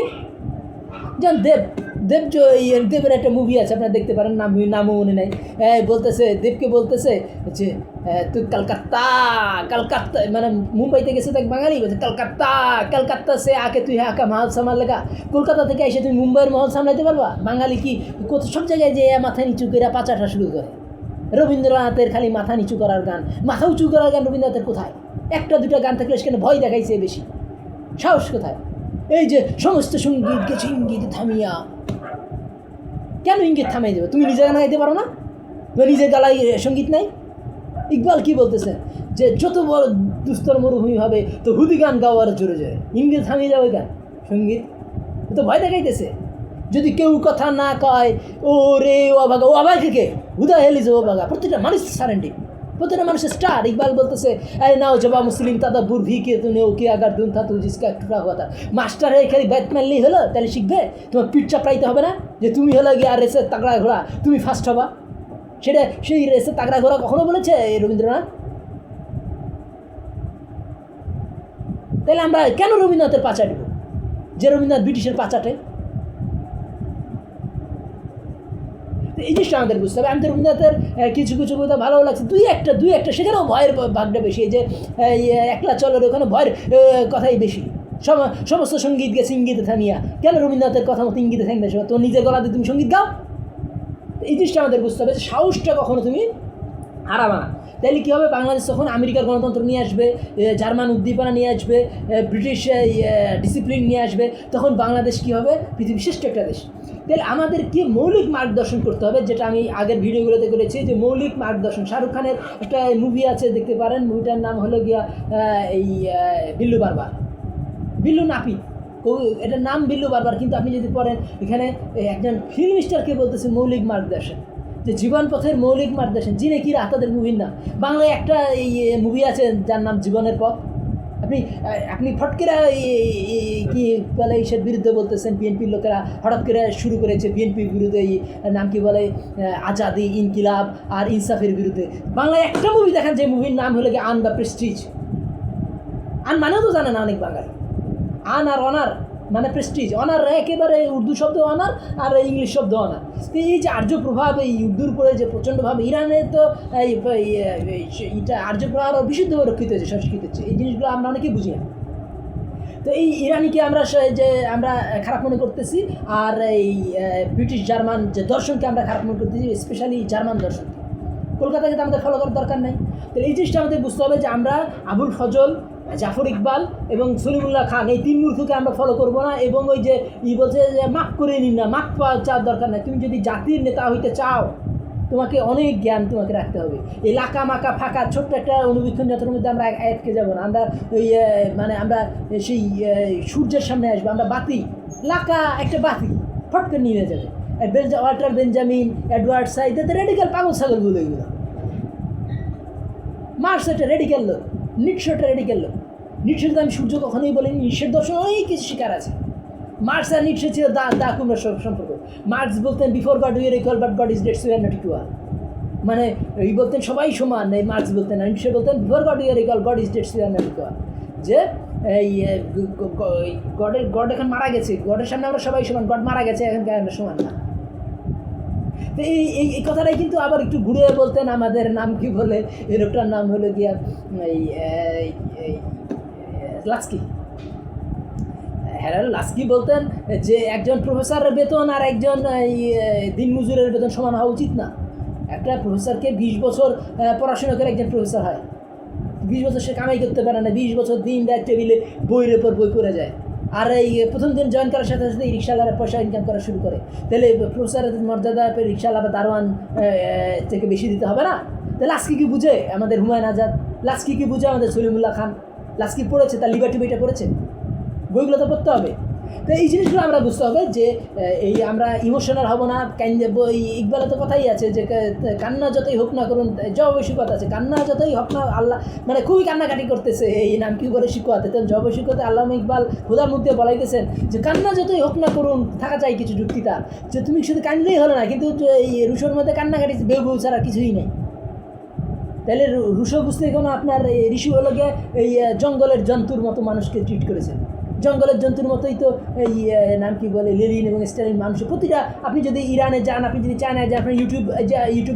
যেমন দেবের একটা মুভি আছে, আপনারা দেখতে পারেন, নামও মনে নাই। বলতেছে, দেবকে বলতেছে যে তুই কলকাতা মানে মুম্বাইতে গেছে, দেখ বাঙালি বলছে কলকাতা সে আকে তুই আঁকা মহল সামাল লেগা। কলকাতা থেকে এসে তুমি মুম্বাইয়ের মহল সামলাইতে পারবা? বাঙালি কি সব জায়গায় যে মাথা নিচু করে পাচাটা শুরু করে। রবীন্দ্রনাথের খালি মাথা নিচু করার গান, মাথা উঁচু করার গান রবীন্দ্রনাথের কোথায়? একটা দুটা গান থাকলে সেখানে ভয় দেখাইছে বেশি, সাহস কোথায়? এই যে সমস্ত সঙ্গীত গেছে ইঙ্গিত থামিয়া, কেন ইঙ্গিত থামিয়ে দেবে? তুমি নিজে গান গাইতে পারো না? নিজের গলায় সঙ্গীত নাই? ইকবাল কি বলতেছে যে যত বড় দুস্তর মরুভূমি হবে তো হুদি গান গাওয়ার জোরে জোরে, ইঙ্গিত থামিয়ে যাবে গান সঙ্গীত তো ভয় দেখাইতেছে। যদি কেউ কথা না কয় ও রে ও ভাগা, ও আবার কে হুদা হেলিজ ও ভাগা, প্রত্যেকটা মানুষ সারেন্ডি, প্রত্যেকটা মানুষের স্টার। ইকবাল বলতেছে আরে নাও জবা মুসলিম তাদা বুরভি কে তুমি ও কে আগার দুন থা তু জিসকা টুকরা হওয়া থা। মাস্টার হয়ে খালি ব্যাট মারলেই হলো, তাহলে শিখবে? তোমার পিঠ চাপড়াইতে হবে না যে তুমি হলো গিয়ে আর রেসের তাগড়া ঘোড়া, তুমি ফার্স্ট হবা? সেটা সেই রেসের তাগড়া ঘোড়া কখনো বলেছে রবীন্দ্রনাথ? তাহলে আমরা কেন রবীন্দ্রনাথের পাচা দিব? যে রবীন্দ্রনাথ ব্রিটিশের পাচাটে। তো এই জিনিসটা আমাদের বুঝতে হবে। আমি তো রবীন্দ্রনাথের কিছু কিছু কবিতা ভালো লাগছে, দুই একটা সেখানেও ভয়ের ভাগটা বেশি। এই যে একলা চলের ওখানে ভয়ের কথাই বেশি। সমস্ত সঙ্গীত গেছে ইঙ্গিতে থামিয়া, কেন রবীন্দ্রনাথের কথা মতো ইঙ্গিতে থামিয়ে তো নিজের গলা দিয়ে তুমি সঙ্গীত গাও। এই জিনিসটা আমাদের বুঝতে হবে, সাহসটা কখনো তুমি হারাবা না। তাইলে কী হবে, বাংলাদেশ তখন আমেরিকার গণতন্ত্র নিয়ে আসবে, জার্মান উদ্দীপনা নিয়ে আসবে, ব্রিটিশ ডিসিপ্লিন নিয়ে আসবে, তখন বাংলাদেশ কী হবে, পৃথিবীর শ্রেষ্ঠ একটা দেশ। তাহলে আমাদেরকে মৌলিক মার্গদর্শন করতে হবে, যেটা আমি আগের ভিডিওগুলোতে করেছি, যে মৌলিক মার্গদর্শন। শাহরুখ খানের একটা মুভি আছে, দেখতে পারেন, মুভিটার নাম হলো গিয়া এই বিল্লু বারবার, বিল্লু নাপিত, এটার নাম বিল্লু বারবার, কিন্তু আপনি যদি পড়েন এখানে একজন ফিল্ম স্টারকে বলতেছে মৌলিক মার্গদর্শন, যে জীবন পথের মৌলিক মার্গদর্শন, যিনি কি তাদের মুভির নাম। বাংলায় একটা এই মুভি আছে যার নাম জীবনের পথ। আপনি ফটকেরা কি বলে এইসব বিরুদ্ধে বলতেছেন, বিএনপির লোকেরা হঠাৎ করে শুরু করেছে বিএনপির বিরুদ্ধে, এই নাম কি বলে আজাদি, ইনকিলাব আর ইনসাফের বিরুদ্ধে। বাংলায় একটা মুভি দেখেন যে মুভির নাম হলো গিয়ে আন বা প্রেস্টিজ। আন মানেও তো জানে না অনেক বাঙালি, আন আর অনার মানে প্রেস্টিজ। অনার একেবারে উর্দু শব্দ অনার, আর ইংলিশ শব্দ অনার। এই যে আর্য প্রভাব এই উর্দুর উপরে যে প্রচণ্ডভাবে, ইরানে তো এইটা আর্য প্রভাব আরও বিশুদ্ধভাবে রক্ষিত হয়েছে, সংস্কৃত হচ্ছে, এই জিনিসগুলো আমরা অনেকেই বুঝি না। তো এই ইরানিকে আমরা খারাপ মনে করতেছি, আর এই ব্রিটিশ জার্মান যে দর্শনকে আমরা খারাপ মনে করতেছি, স্পেশালি জার্মান দর্শনকে। কলকাতাকে তো আমাদের ফলো করার দরকার নেই। তো এই জিনিসটা আমাদের বুঝতে হবে যে আমরা আবুল ফজল, জাফর ইকবাল এবং সলিমুল্লাহ খান, এই তিন মূর্খকে আমরা ফলো করবো না। এবং ওই যে বলছে যে মাফ করে নিন না, মাফ চাওয়ার দরকার নাই। তুমি যদি জাতির নেতা হইতে চাও, তোমাকে অনেক জ্ঞান তোমাকে রাখতে হবে। এই লাকা মাকা ফাঁকা ছোট্ট একটা অনুবীক্ষণ যন্ত্রের মধ্যে আমরা আটকে যাবো না। আমরা ওই আমরা সেই সূর্যের সামনে আসবো, আমরা বাতি, লাকা একটা বাতি ফটকে নিয়ে যাবে। ওয়াল্টার বেঞ্জামিন, এডওয়ার্ড সাইড, এদের রেডিক্যাল পাগল ছাগলগুলো এগুলো। মার্কস একটা রেডিক্যাল লোক, নিটশো একটা রেডিক্যাল লোক। নিটশের তো আমি সূর্য কখনোই বলিনি, নিটশের দর্শন অনেক কিছু শিকার আছে। মার্কস আর নিটশে ছিল দা কুমড়ার সম্পর্ক। মার্কস বলতেন before god we are equal but god is dead so we are not equal, মানে এই বলতেন সবাই সমান। এই মার্কস বলতেন, আর নিটশে বলতেন before god we are equal god is dead so we are not equal, যে এই গড এখন মারা গেছে, গডের সামনে আমরা সবাই সমান, গড মারা গেছে, এখন আমরা সমান না। তো এই কথাটাই কিন্তু আবার একটু ঘুরিয়ে বলতেন, আমাদের নাম কি বলে, এই লোকটার নাম হলো গিয়া এই লাস্কি, হ্যারাল্ড লাস্কি বলতেন যে একজন প্রফেসরের বেতন আর একজন দিনমজুরের বেতন সমান হওয়া উচিত না। একটা প্রফেসরকে 20 বছর পড়াশোনা করে একজন প্রফেসর হয়, 20 বছর সে কামাই করতে পারে না, 20 বছর দিন রাত টেবিলে বইয়ের উপর বই পড়ে যায়। আর এই প্রথম দিন জয়েন করার সাথে সাথে রিক্সাওয়ালার পয়সা ইনকাম করা শুরু করে, তাহলে প্রফেসরের মর্যাদা রিক্সাওয়ালা বা দারোয়ান থেকে বেশি দিতে হবে না? তাহলে লাস্কি কি বুঝে আমাদের হুমায়ুন আজাদ? লাস্কি কি বুঝে আমাদের সলিমুল্লাহ খান? লাস্কি পড়েছে, তার লিবার্টি বইটা পড়েছে, বইগুলো তো পড়তে হবে। তো এই জিনিসগুলো আমরা বুঝতে হবে যে এই আমরা ইমোশনাল হব না। ইকবালে তো কথাই আছে যে কান্না যতই হোক না করুন, জবৈশিকতা আছে, কান্না যতই হোক না, আল্লাহ মানে খুবই কান্নাকাটি করতেছে, এই নাম কি করে শিকোয়াতে, তো জবৈশিকতা আল্লামা ইকবাল খোদার মধ্যে বলাইতেছেন যে কান্না যতই হোক না করুন, থাকা চাই কিছু যুক্তিতা, যে তুমি শুধু কান্দলেই হলো না, কিন্তু এই রুশোর মধ্যে কান্নাকাটি বেউ বেউ ছাড়া কিছুই নেই। তাহলে রুশো বুঝতে কোনো আপনার ঋষি হলো গিয়ে এই জঙ্গলের জন্তুর মতো মানুষকে ট্রিট করেছেন, জঙ্গলের জন্তুর মতোই তো এই নাম কি বলে লেনিন এবং স্টালিন মানুষের প্রতিটা। আপনি যদি ইরানে যান, আপনি যদি চায়নায় যান, আপনার ইউটিউব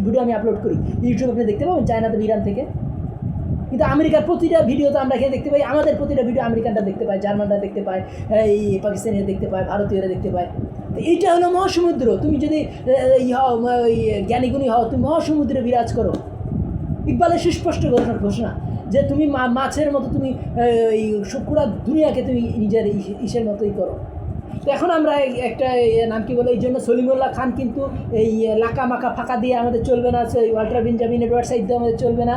ভিডিও আমি আপলোড করি, ইউটিউব আপনি দেখতে পাবেন চায়নাতে, ইরান থেকে। কিন্তু আমেরিকার প্রতিটা ভিডিও তো আমরা এখানে দেখতে পাই, আমাদের প্রতিটা ভিডিও আমেরিকানরা দেখতে পায়, জার্মানরা দেখতে পায়, এই পাকিস্তানিরা দেখতে পায়, ভারতীয়রা দেখতে পায়। তো এইটা হলো মহাসমুদ্র। তুমি যদি ওই জ্ঞানীগুণী হও, তুমি মহাসমুদ্রে বিরাজ করো। ইকবালের সুস্পষ্ট ঘোষণা যে তুমি মাছের মতো, তুমি এই পুরা দুনিয়াকে তুমি নিজের ইসের মতোই করো। তো এখন আমরা একটা নাম কি বলে, এই জন্য সলিমুল্লাহ খান কিন্তু এই লাকা মাকা ফাঁকা দিয়ে আমাদের চলবে না, ওয়াল্টার বেঞ্জামিন, এডওয়ার্ড সাইড দিয়ে আমাদের চলবে না,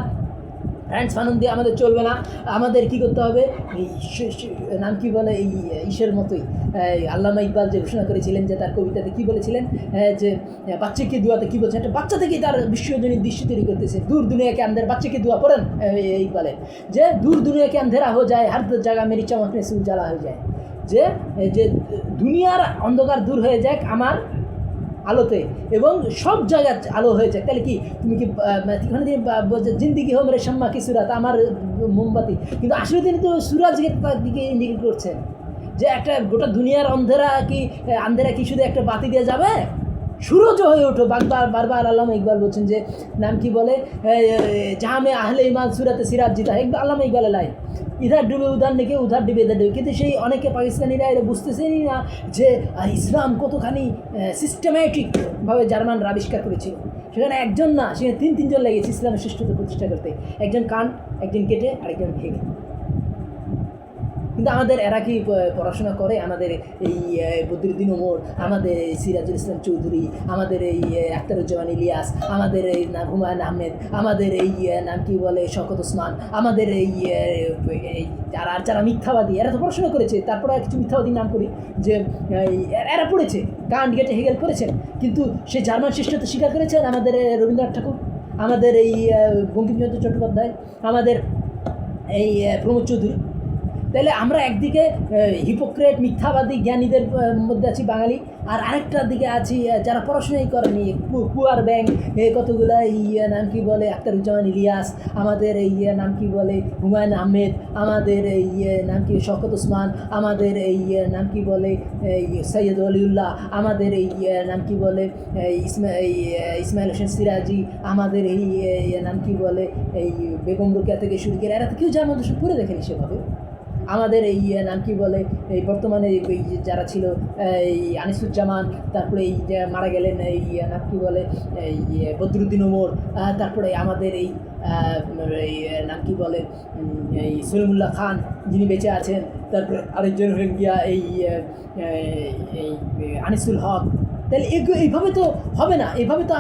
ফ্রান্স ফানন দিয়ে আমাদের চলবে না। আমাদের কী করতে হবে, এই নাম কি বলে, এই ইসের মতোই আল্লামা ইকবাল যে ঘোষণা করেছিলেন, যে তার কবিতাতে কী বলেছিলেন, যে বাচ্চা কি দুয়াতে কী বলছেন, একটা বাচ্চা থেকেই তার বিশ্বজনীন দৃষ্টি তৈরি করতেছে। দূর দুনিয়াকে আন্ধেরা, বাচ্চা কি দুয়া পড়েন ইকবালের, যে দূর দুনিয়াকে আন্ধেরা হয়ে যায়, হার জায়গা মেরি চমকনে সুজালা হয়ে যায়, যে দুনিয়ার অন্ধকার দূর হয়ে যাক আমার আলোতে, এবং সব জায়গায় আলো হয়ে যায়। তাহলে কি তুমি কি জিন্দিগি হো মেরে শাম্মা কি সুরাত, আমার মোমবাতি, কিন্তু আসলে তিনি তো সুরাজকে তার দিকে ইন্ডিকেট করছেন। যে একটা গোটা দুনিয়ার আন্ধেরা কি শুধু একটা বাতি দিয়ে যাবে? সুরজ হয়ে ওঠো। বারবার আল্লামা ইকবাল বলছেন যে নাম কি বলে, যাহা মে আহলে ইমান সুরাতে সিরাজ জিতা, একবার আল্লামা ইকবালের লাইন, ইধার ডুবে উধার নেকে উধার ডুবে ইধার ডুবে। কিন্তু সেই অনেকে পাকিস্তানিরা এরা বুঝতেছেনই না যে ইসলাম কতখানি সিস্টেম্যাটিকভাবে জার্মানরা আবিষ্কার করেছিল। সেখানে একজন না, সেখানে তিনজন লেগেছে ইসলামের শ্রেষ্ঠত্ব প্রতিষ্ঠা করতে। একজন কান, একজন কেটে, আরেকজন ভেঙে। কিন্তু আমাদের এরা কি পড়াশোনা করে? আমাদের এই বদরুদ্দিন ওমর, আমাদের এই সিরাজুল ইসলাম চৌধুরী, আমাদের এই আখতারুজ্জামান ইলিয়াস, আমাদের এই হুমায়ুন আহমেদ, আমাদের এই নাম কি বলে শওকত ওসমান, আমাদের এই যারা মিথ্যাবাদী, এরা তো পড়াশোনা করেছে। তারপরে কিছু মিথ্যাবাদী নাম করি যে এরা পড়েছে, কান্ট, গেটে, হেগেল পড়েছেন, কিন্তু সে জার্মান শ্রেষ্ঠত্ব স্বীকার করেছেন আমাদের রবীন্দ্রনাথ ঠাকুর, আমাদের এই বঙ্কিমচন্দ্র চট্টোপাধ্যায়, আমাদের এই প্রমোদ চৌধুরী। তাহলে আমরা একদিকে হিপোক্রেট, মিথ্যাবাদী জ্ঞানীদের মধ্যে আছি বাঙালি, আর আরেকটার দিকে আছি যারা পড়াশোনাই করেনি, পুয়ার ব্যাংক, কতগুলো নাম কি বলে আখতারুজ্জামান ইলিয়াস, আমাদের এই নাম কি বলে হুমায়ুন আহমেদ, আমাদের এই নাম কি শওকত ওসমান, আমাদের এই নাম কি বলে সৈয়দ ওয়ালিউল্লাহ, আমাদের এই নাম কি বলে ইসমাইল হোসেন সিরাজি, আমাদের এই নাম কি বলে এই বেগম রোকেয়া থেকে শুরু করে, এরা তো কেউ যার মধ্যে পড়ে দেখেনি সেভাবে। আমাদের এই নাম কি বলে এই বর্তমানে এই যারা ছিল এই আনিসুজ্জামান, তারপরে এই যে মারা গেলেন এই নাম কি বলে এই বদরুদ্দিন ওমর, তারপরে আমাদের এই নাম কি বলে এই সলিমুল্লাহ খান যিনি বেঁচে আছেন, তারপরে আরেকজন হলেন গিয়া এই আনিসুল হক। তাহলে এইভাবে তো হবে না। এইভাবে তো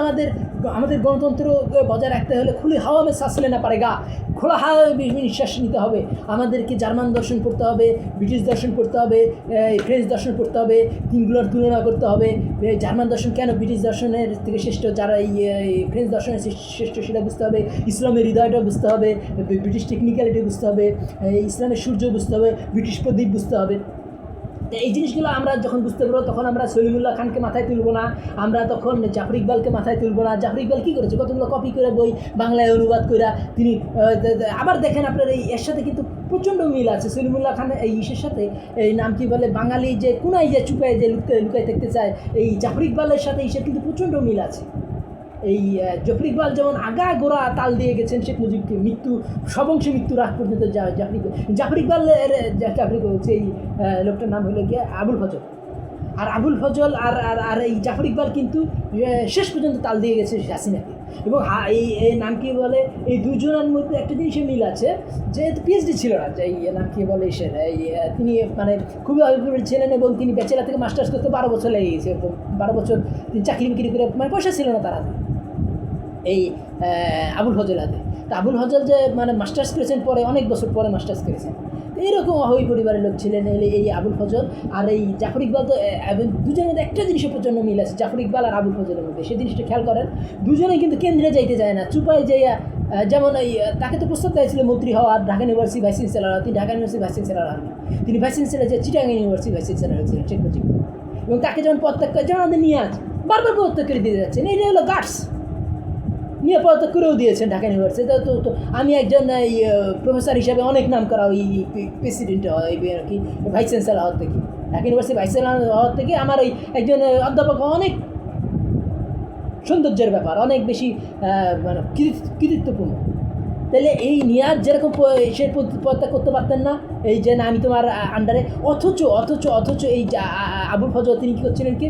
আমাদের গণতন্ত্র বজায় রাখতে হলে খুলে হাওয়া মে শ্বাস লেনা পারেগা, খোলা হাওয়া নিঃশ্বাস নিতে হবে। আমাদেরকে জার্মান দর্শন পড়তে হবে, ব্রিটিশ দর্শন পড়তে হবে, ফ্রেঞ্চ দর্শন পড়তে হবে, তিনগুলোর তুলনা করতে হবে। জার্মান দর্শন কেন ব্রিটিশ দর্শনের থেকে শ্রেষ্ঠ, যারা এই ফ্রেঞ্চ দর্শনের শ্রেষ্ঠ সেটা বুঝতে হবে, ইসলামের হৃদয়টা বুঝতে হবে, ব্রিটিশ টেকনিক্যালিটি বুঝতে হবে, ইসলামের সূর্য বুঝতে হবে, ব্রিটিশ প্রদীপ বুঝতে হবে। এই জিনিসগুলো আমরা যখন বুঝতে পারবো তখন আমরা সলিমুল্লাহ খানকে মাথায় তুলব না, আমরা তখন জাফর ইকবালকে মাথায় তুলব না। জাফর ইকবাল কী করেছে? কতগুলো কপি করে বই বাংলায় অনুবাদ করে তিনি আবার দেখেন আপনার এর সাথে কিন্তু প্রচণ্ড মিল আছে সলিমুল্লাহ খান এই ইসের সাথে। এই নাম কি বলে বাঙালি যে কোনায় যে চুপায় যে লুকায় থাকতে চায়, এই জাফর ইকবালের সাথে ইসের কিন্তু প্রচণ্ড মিল আছে। এই জাফর ইকবাল যেমন গোড়া তাল দিয়ে গেছেন শেখ মুজিবকে সবংশে মৃত্যুর আগ পর্যন্ত জাফর ইকবালের হচ্ছে এই লোকটার নাম হলো গিয়ে আবুল ফজল। আর আবুল ফজল আর এই জাফর ইকবাল কিন্তু শেষ পর্যন্ত তাল দিয়ে গেছে হাসিনাকে। এবং এই নাম কি বলে এই দুজনের মধ্যে একটা জিনিসে মিল আছে, যে পিএইচডি ছিল না, যে এই নাম কি বলে তিনি মানে খুবই অভিজ্ঞ ছিলেন, এবং তিনি ব্যাচেলার থেকে মাস্টার্স করতে 12 বছর লেগে গেছে। 12 বছর তিনি চাকরি বিক্রি করে, মানে পয়সা ছিল না তারা এই আবুল ফজল হাতে। তা আবুল ফজল যে মানে মাস্টার্স করেছেন পরে, অনেক বছর পরে মাস্টার্স করেছেন। এইরকম অহৈ পরিবারের লোক ছিলেন এই আবুল ফজল। আর এই জাফর ইকবাল তো দুজনের মধ্যে একটা জিনিসের প্রচণ্ড মিল আছে জাফর ইকবাল আর আবুল ফজলের মধ্যে। সেই জিনিসটা খেয়াল করেন, দুজনেই কিন্তু কেন্দ্রে যাইতে যায় না, চুপায় যাইয়া। যেমন এই তাকে তো প্রস্তাব দিয়েছিল মন্ত্রী হওয়ার, ঢাকা ইউনিভার্সিটি ভাইস চ্যান্সেলার। তিনি ঢাকা ইউনিভার্সিটি ভাইস চ্যান্সেলার হন, তিনি ভাইস চ্যান্সেলার যে চিটাগাং ইউনিভার্সিটি ভাইস চ্যান্সেলার হয়েছিলেন শেখ মুজিব। এবং তাকে যেমন পদত্যাগ করে, যেমন আমাদের নিয়াজ বারবার পদত্যাগ করে দিয়ে যাচ্ছেন, এটা হলো গার্ডস নিয়ে পদত্যাগ করেও দিয়েছেন ঢাকা ইউনিভার্সিটি। তো আমি একজন প্রফেসর হিসাবে অনেক নাম করা ওই প্রেসিডেন্ট হয় কি ভাইস চ্যান্সেলার হওয়ার থেকে, ঢাকা ইউনিভার্সিটি ভাইস চ্যান্সেলার হওয়ার থেকে আমার ওই একজন অধ্যাপক অনেক সৌন্দর্যের ব্যাপার, অনেক বেশি মানে কৃতিত্বপূর্ণ। তাহলে এই নিয়াজ যেরকম সে পদত্যাগ করতে পারতেন না, এই যে না আমি তোমার আন্ডারে, অথচ এই আবুল ফজল তিনি কী করছিলেন কি,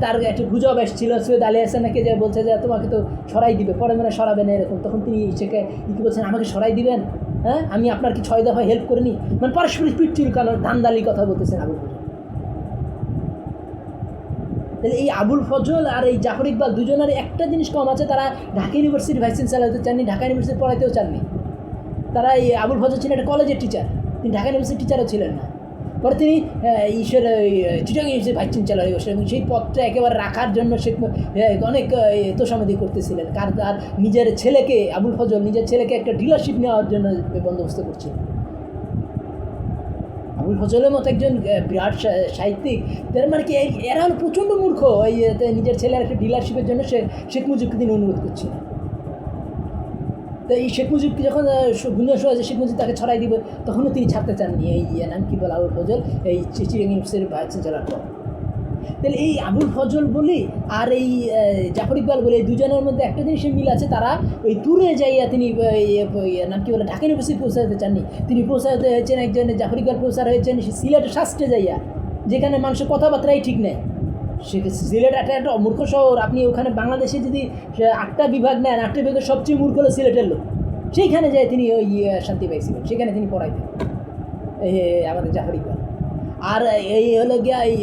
তার একটা গুজব এসেছিল সৈয়দ আলী হাসানকে যে বলছে যে তোমাকে তো সরাই দিবে, পরে মানে সরাবে না এরকম। তখন তিনি সেকে কী বলছেন, আমাকে সরাই দিবেন? হ্যাঁ, আমি আপনার কি 6 দফায় হেল্প করিনি? মানে পারস্পরিক পিঠ চুলকানোর ধান্দালির কথা বলতেছেন আবুল ফজল। তাহলে এই আবুল ফজল আর এই জাফর ইকবাল দুজনের একটা জিনিস কম আছে, তারা ঢাকা ইউনিভার্সিটির ভাইস চ্যান্সেলার হতে চাননি, ঢাকা ইউনিভার্সিটি পড়াইতেও চাননি। তারা এই আবুল ফজল ছিলেন একটা কলেজের টিচার, তিনি ঢাকা ইউনিভার্সিটির টিচারও ছিলেন না। পরে তিনি চিটাগাং ইউনিভার্সিটির ভাইস চ্যান্সেলার হয়ে বসেন, এবং সেই পদটা একেবারে রাখার জন্য সে অনেক তোষামদি করতেছিলেন। তার নিজের ছেলেকে, আবুল ফজল নিজের ছেলেকে একটা ডিলারশিপ নেওয়ার জন্য বন্দোবস্ত করছিলেন। আবুল ফজলের মতো একজন বিরাট সাহিত্যিক, তার মানে কি এরা হলো প্রচণ্ড মূর্খ। এই নিজের ছেলের একটা ডিলারশিপের জন্য সে শেখ মুজিবকে তিনি অনুরোধ করছিলেন। তো এই শেখ মুজিবকে যখন গুঞ্জন শোনা যে শেখ মুজিব তাকে ছড়াই দিবে, তখনও তিনি ছাড়তে চাননি এই নাম কি বলে আবুল ফজল, এই চিটাগাং ইউনিভার্সিটির ভাইস চ্যান্সেলর পর। তাহলে এই আবুল ফজল বলি আর এই জাফর ইকবাল বলি, এই দুজনের মধ্যে একটা জিনিসের মিল আছে, তারা ওই দূরে যাইয়া তিনি নাম কি বলে ঢাকা ইউনিভার্সিটি পৌঁছাতে চাননি, তিনি পৌঁছাতে হয়েছেন একজন জাফর ইকবাল প্রফেসর হয়েছেন সিলেটের শাস্ত্রে যাইয়া, যেখানে মানুষের কথাবার্তাই ঠিক নেই। সিলেট একটা মূর্খ শহর, আপনি ওখানে বাংলাদেশে যদি 8টা বিভাগ নেন, 8টা বিভাগের সবচেয়ে মূর্খ হলো সিলেটের লোক, সেইখানে যায় তিনি ওই শান্তি পাইছিলেন, সেখানে তিনি পড়াইতেন আমাদের জাফর ইকবাল। আর এই হলো গিয়া এই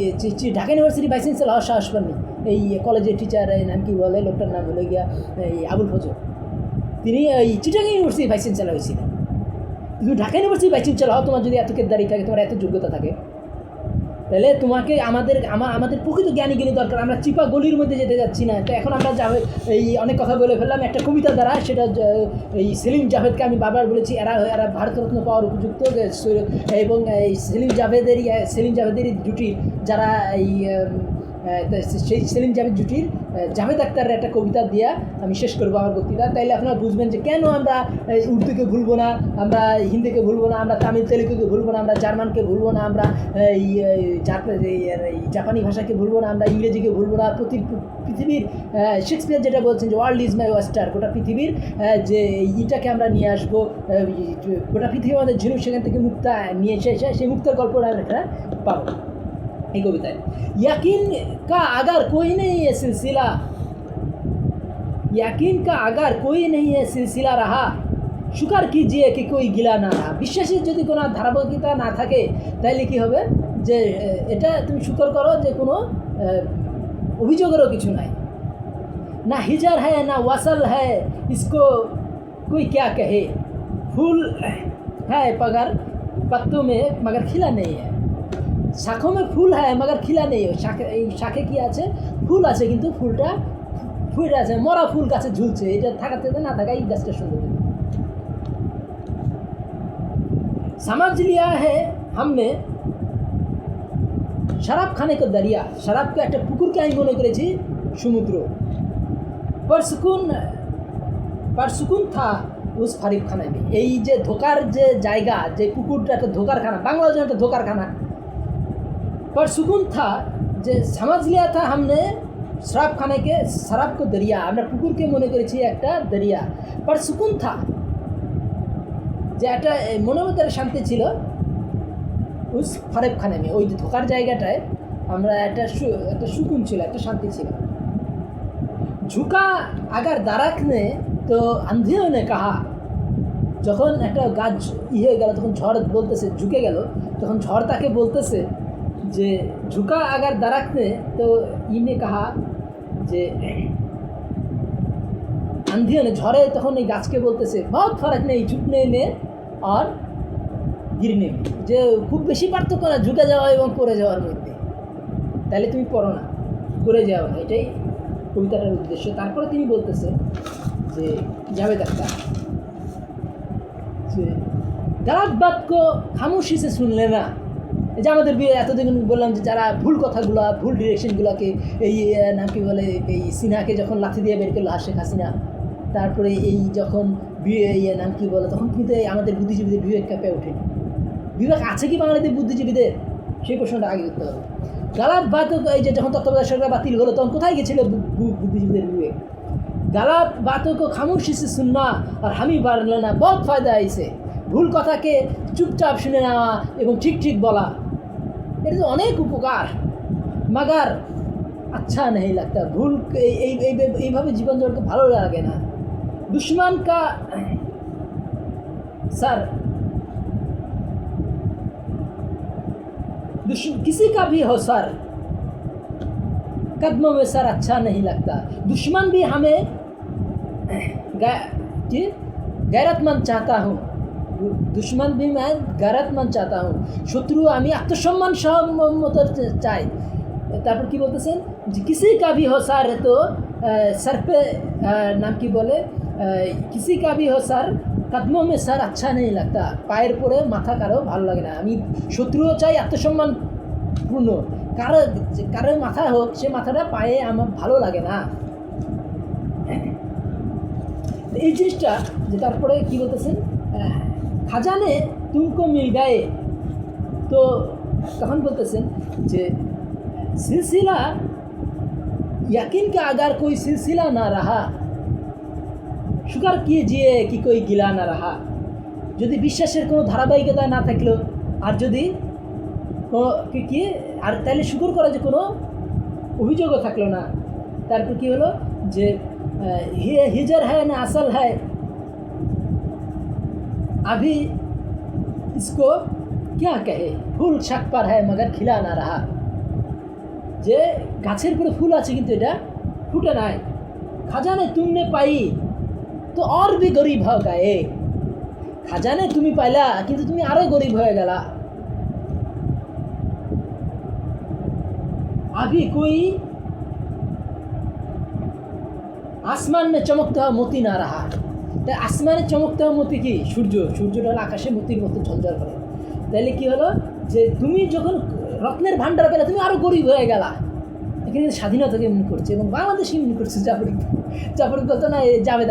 ঢাকা ইউনিভার্সিটি ভাইস চ্যান্সেলর হওয়ার সাহস পাননি এই কলেজের টিচার, এই নাম কি বলে লোকটার নাম হলো গিয়া এই আবুল ফজল, তিনি এই চিটাগাং ইউনিভার্সিটি ভাইস চ্যান্সেলর হয়েছিলেন। তুমি ঢাকা ইউনিভার্সিটি ভাইস চ্যান্সেলর হও, তোমার যদি এত কেদারি থাকে, তোমার এত যোগ্যতা থাকে, তাহলে তোমাকে আমাদের প্রকৃত জ্ঞানী দরকার। আমরা চিপা গলির মধ্যে যেতে যাচ্ছি না। তো এখন আমরা এই অনেক কথা বলে ফেললাম একটা কবিতা দ্বারা, সেটা এই সেলিম জাভেদকে আমি বারবার বলেছি, এরা ভারতরত্ন পাওয়ার উপযুক্ত, এবং এই সেলিম জাভেদেরই জুটির যারা এই সেই সেলিম জাভেদ জুটির জাভেদ আক্তারের একটা কবিতা দিয়া আমি শেষ করবো আমার বক্তৃতা। তাইলে আপনারা বুঝবেন যে কেন আমরা উর্দুকে ভুলবো না, আমরা হিন্দিকে ভুলবো না, আমরা তামিল তেলুগুকে ভুলবো না, আমরা জার্মানকে ভুলবো না, আমরা এই জাপানি ভাষাকে ভুলবো না, আমরা ইংরেজিকে ভুলবো না। পৃথিবীর শেক্সপিয়ার যেটা বলছেন যে ওয়ার্ল্ড ইজ মাই ওয়েস্টার, গোটা পৃথিবীর যে ইটাকে আমরা নিয়ে আসবো, গোটা পৃথিবী আমাদের ঝিনুক, সেখান থেকে মুক্তা নিয়ে এসে সেই মুক্তার গল্পটা আমরা পাবো এই কবিতায়। यकीन का अगर कोई नहीं है सिलसिला, यकीन का अगर कोई नहीं है सिलसिला रहा, স্বীকার कीजिए कि कोई गिला ना रहा। বিশ্বাসের যদি কোনো ধারাবাহিকতা না থাকে, তাহলে কি হবে যে এটা তুমি স্বীকার করো যে কোনো অভিযোগেরও কিছু নাই। না হিজার হ্যাঁ না ওয়াসাল হ্যাঁ, इसको कोई क्या कहे, फूल है पगर पत्तों में मगर खिला नहीं है। শাখো মে ফুল হ্যাঁ মগর খিলা নেই, এই শাখে কি আছে, ফুল আছে, কিন্তু ফুলটা ফুটে আছে, মরা ফুল গাছে ঝুলছে, এটা থাকাতে না থাকা এই গাছটা সুন্দর। समझ लिया है हमने शराब खाने को दरिया, शराबকে একটা পুকুরকে আমি মনে করেছি সমুদ্র। परसुकुन था उस फारिब खाना में, এই যে ধোকার যে জায়গা, যে পুকুরটা একটা ধোকারখানা, বাংলাদেশে একটা ধোকারখানা। पर सुकून था যে समझ लिया था हमने शराब खाने के शराब को दरिया, আমরা পুকুরকে মনে করেছি একটা দরিয়া। पर सुकून था যে একটা মনের মধ্যে শান্তি ছিল, উস ফারেব খানে में, ওই ধোকার জায়গাটায় আমরা একটা সুকুন ছিল, একটা শান্তি ছিল। ঝুঁকা আগার দারাক নে তো আন্ধিও নে কাহা, যখন একটা গাছ হয়ে গেল, তখন ঝড় বলতেছে, ঝুঁকে গেল, তখন ঝড় তাকে বলতেছে যে ঝুঁকা আগার দারাক নে তো ইনে কাহা, যে আন্ধিও নে, ঝড়ে তখন এই গাছকে বলতেছে বহুত ফরক নেই ঝুঁকনে মে আর গিরনে মে, যে খুব বেশি পার্থক্য না ঝুঁকে যাওয়া এবং পড়ে যাওয়ার মধ্যে, তাহলে তুমি পড়ো না, পড়ে যাও না, এটাই কবিতাটার উদ্দেশ্য। তারপরে তিনি বলতেছে যে জাভেদ আখতার যে गलत बात को खामोशी से सुन लेना, যে আমাদের এতদিন বললাম যে যারা ভুল কথাগুলো, ভুল ডিরেকশনগুলোকে, এই নাম কি বলে, এই সিনহাকে যখন লাথি দিয়ে বের করলো শেখ হাসিনা, তারপরে এই যখন নাম কি বলে, তখন কিন্তু আমাদের বুদ্ধিজীবীদের বিবেক কাঁপে ওঠে। বিবেক আছে কি বাংলাদেশের বুদ্ধিজীবীদের, সেই প্রশ্নটা আগে করতে হবে। গালাত বাত, এই যে যখন তত্ত্বাবধায়ক সরকার বাতিল হলো, তখন কোথায় গেছিল বুদ্ধিজীবীদের বিবেক? গালাত বাতों को खामोशी से सुनना और हम ही बार लेना बहुत फ़ायदा है इसे, ভুল কথাকে চুপচাপ শুনে নেওয়া এবং ঠিক ঠিক বলা, এটা তো অনেক উপকার। মাগার আচ্ছা नहीं लगता, ভুল এইভাবে জীবন জগৎকে ভালো লাগে না। दुश्मन का सर किसी का भी हो सर, कदमों में सर अच्छा नहीं लगता। दुश्मन भी हमें गैरतमंद चाहता हूँ, दुश्मन भी मैं गैरतमंद चाहता हूँ, शत्रु আমি আত্মসম্মান সহ মতো চাই। তারপর কি বলতেছেন যে किसी का भी हो सर, তো सर पे নাম কি বলে, किसी का भी हो सर कदमों में सर अच्छा नहीं लगता, পায়ের পরে মাথা কারো ভালো লাগে না। আমি শত্রুও চাই আত্মসম্মানপূর্ণ, কারো মাথা হোক, সে মাথাটা পায়ে আমার ভালো লাগে না। এই জিনিসটা যে তারপরে কী বলতেছেন, খাজানে তুমকো মিল গায়ে, তো তখন বলতেছেন যে সিলসিলা यकीन का अगर कोई सिलसिला ना रहा शुक्र कीजिए कि कोई गिला ना रहा, যদি বিশ্বাসের কোনো ধারাবাহিকতা না থাকলো আর যদি কি আর তাহলে শুকর করা যে কোনো অভিযোগও থাকলো না। তারপর কি হলো যে हिजर है ना असल है अभी इसको क्या कहे फूल छत पर है मगर खिला ना रहा, যে গাছের উপরে ফুল আছে কিন্তু এটা ফুটে নাই। খাজানে তুমনে পাই তো আর भी गरीब हो गए, খাজানে তুমি পাইলা কিন্তু তুমি আরো গরিব হয়ে গেলা। अभी कोई আসমান में चमकता हुआ मोती ना रहा, তাই আসমানে চমকতে হওয়া মতি কি সূর্যটা হলো আকাশে মতির মতো ঝলঝল করে। তাহলে কি হলো যে তুমি যখন রত্নের ভান্ডার পেলে তুমি আরও গরিব হয়ে গেলা। এখানে স্বাধীনতাকে মনে করছে এবং বাংলাদেশই মনে করছে। জাফরিক বলতো না, জাভেদ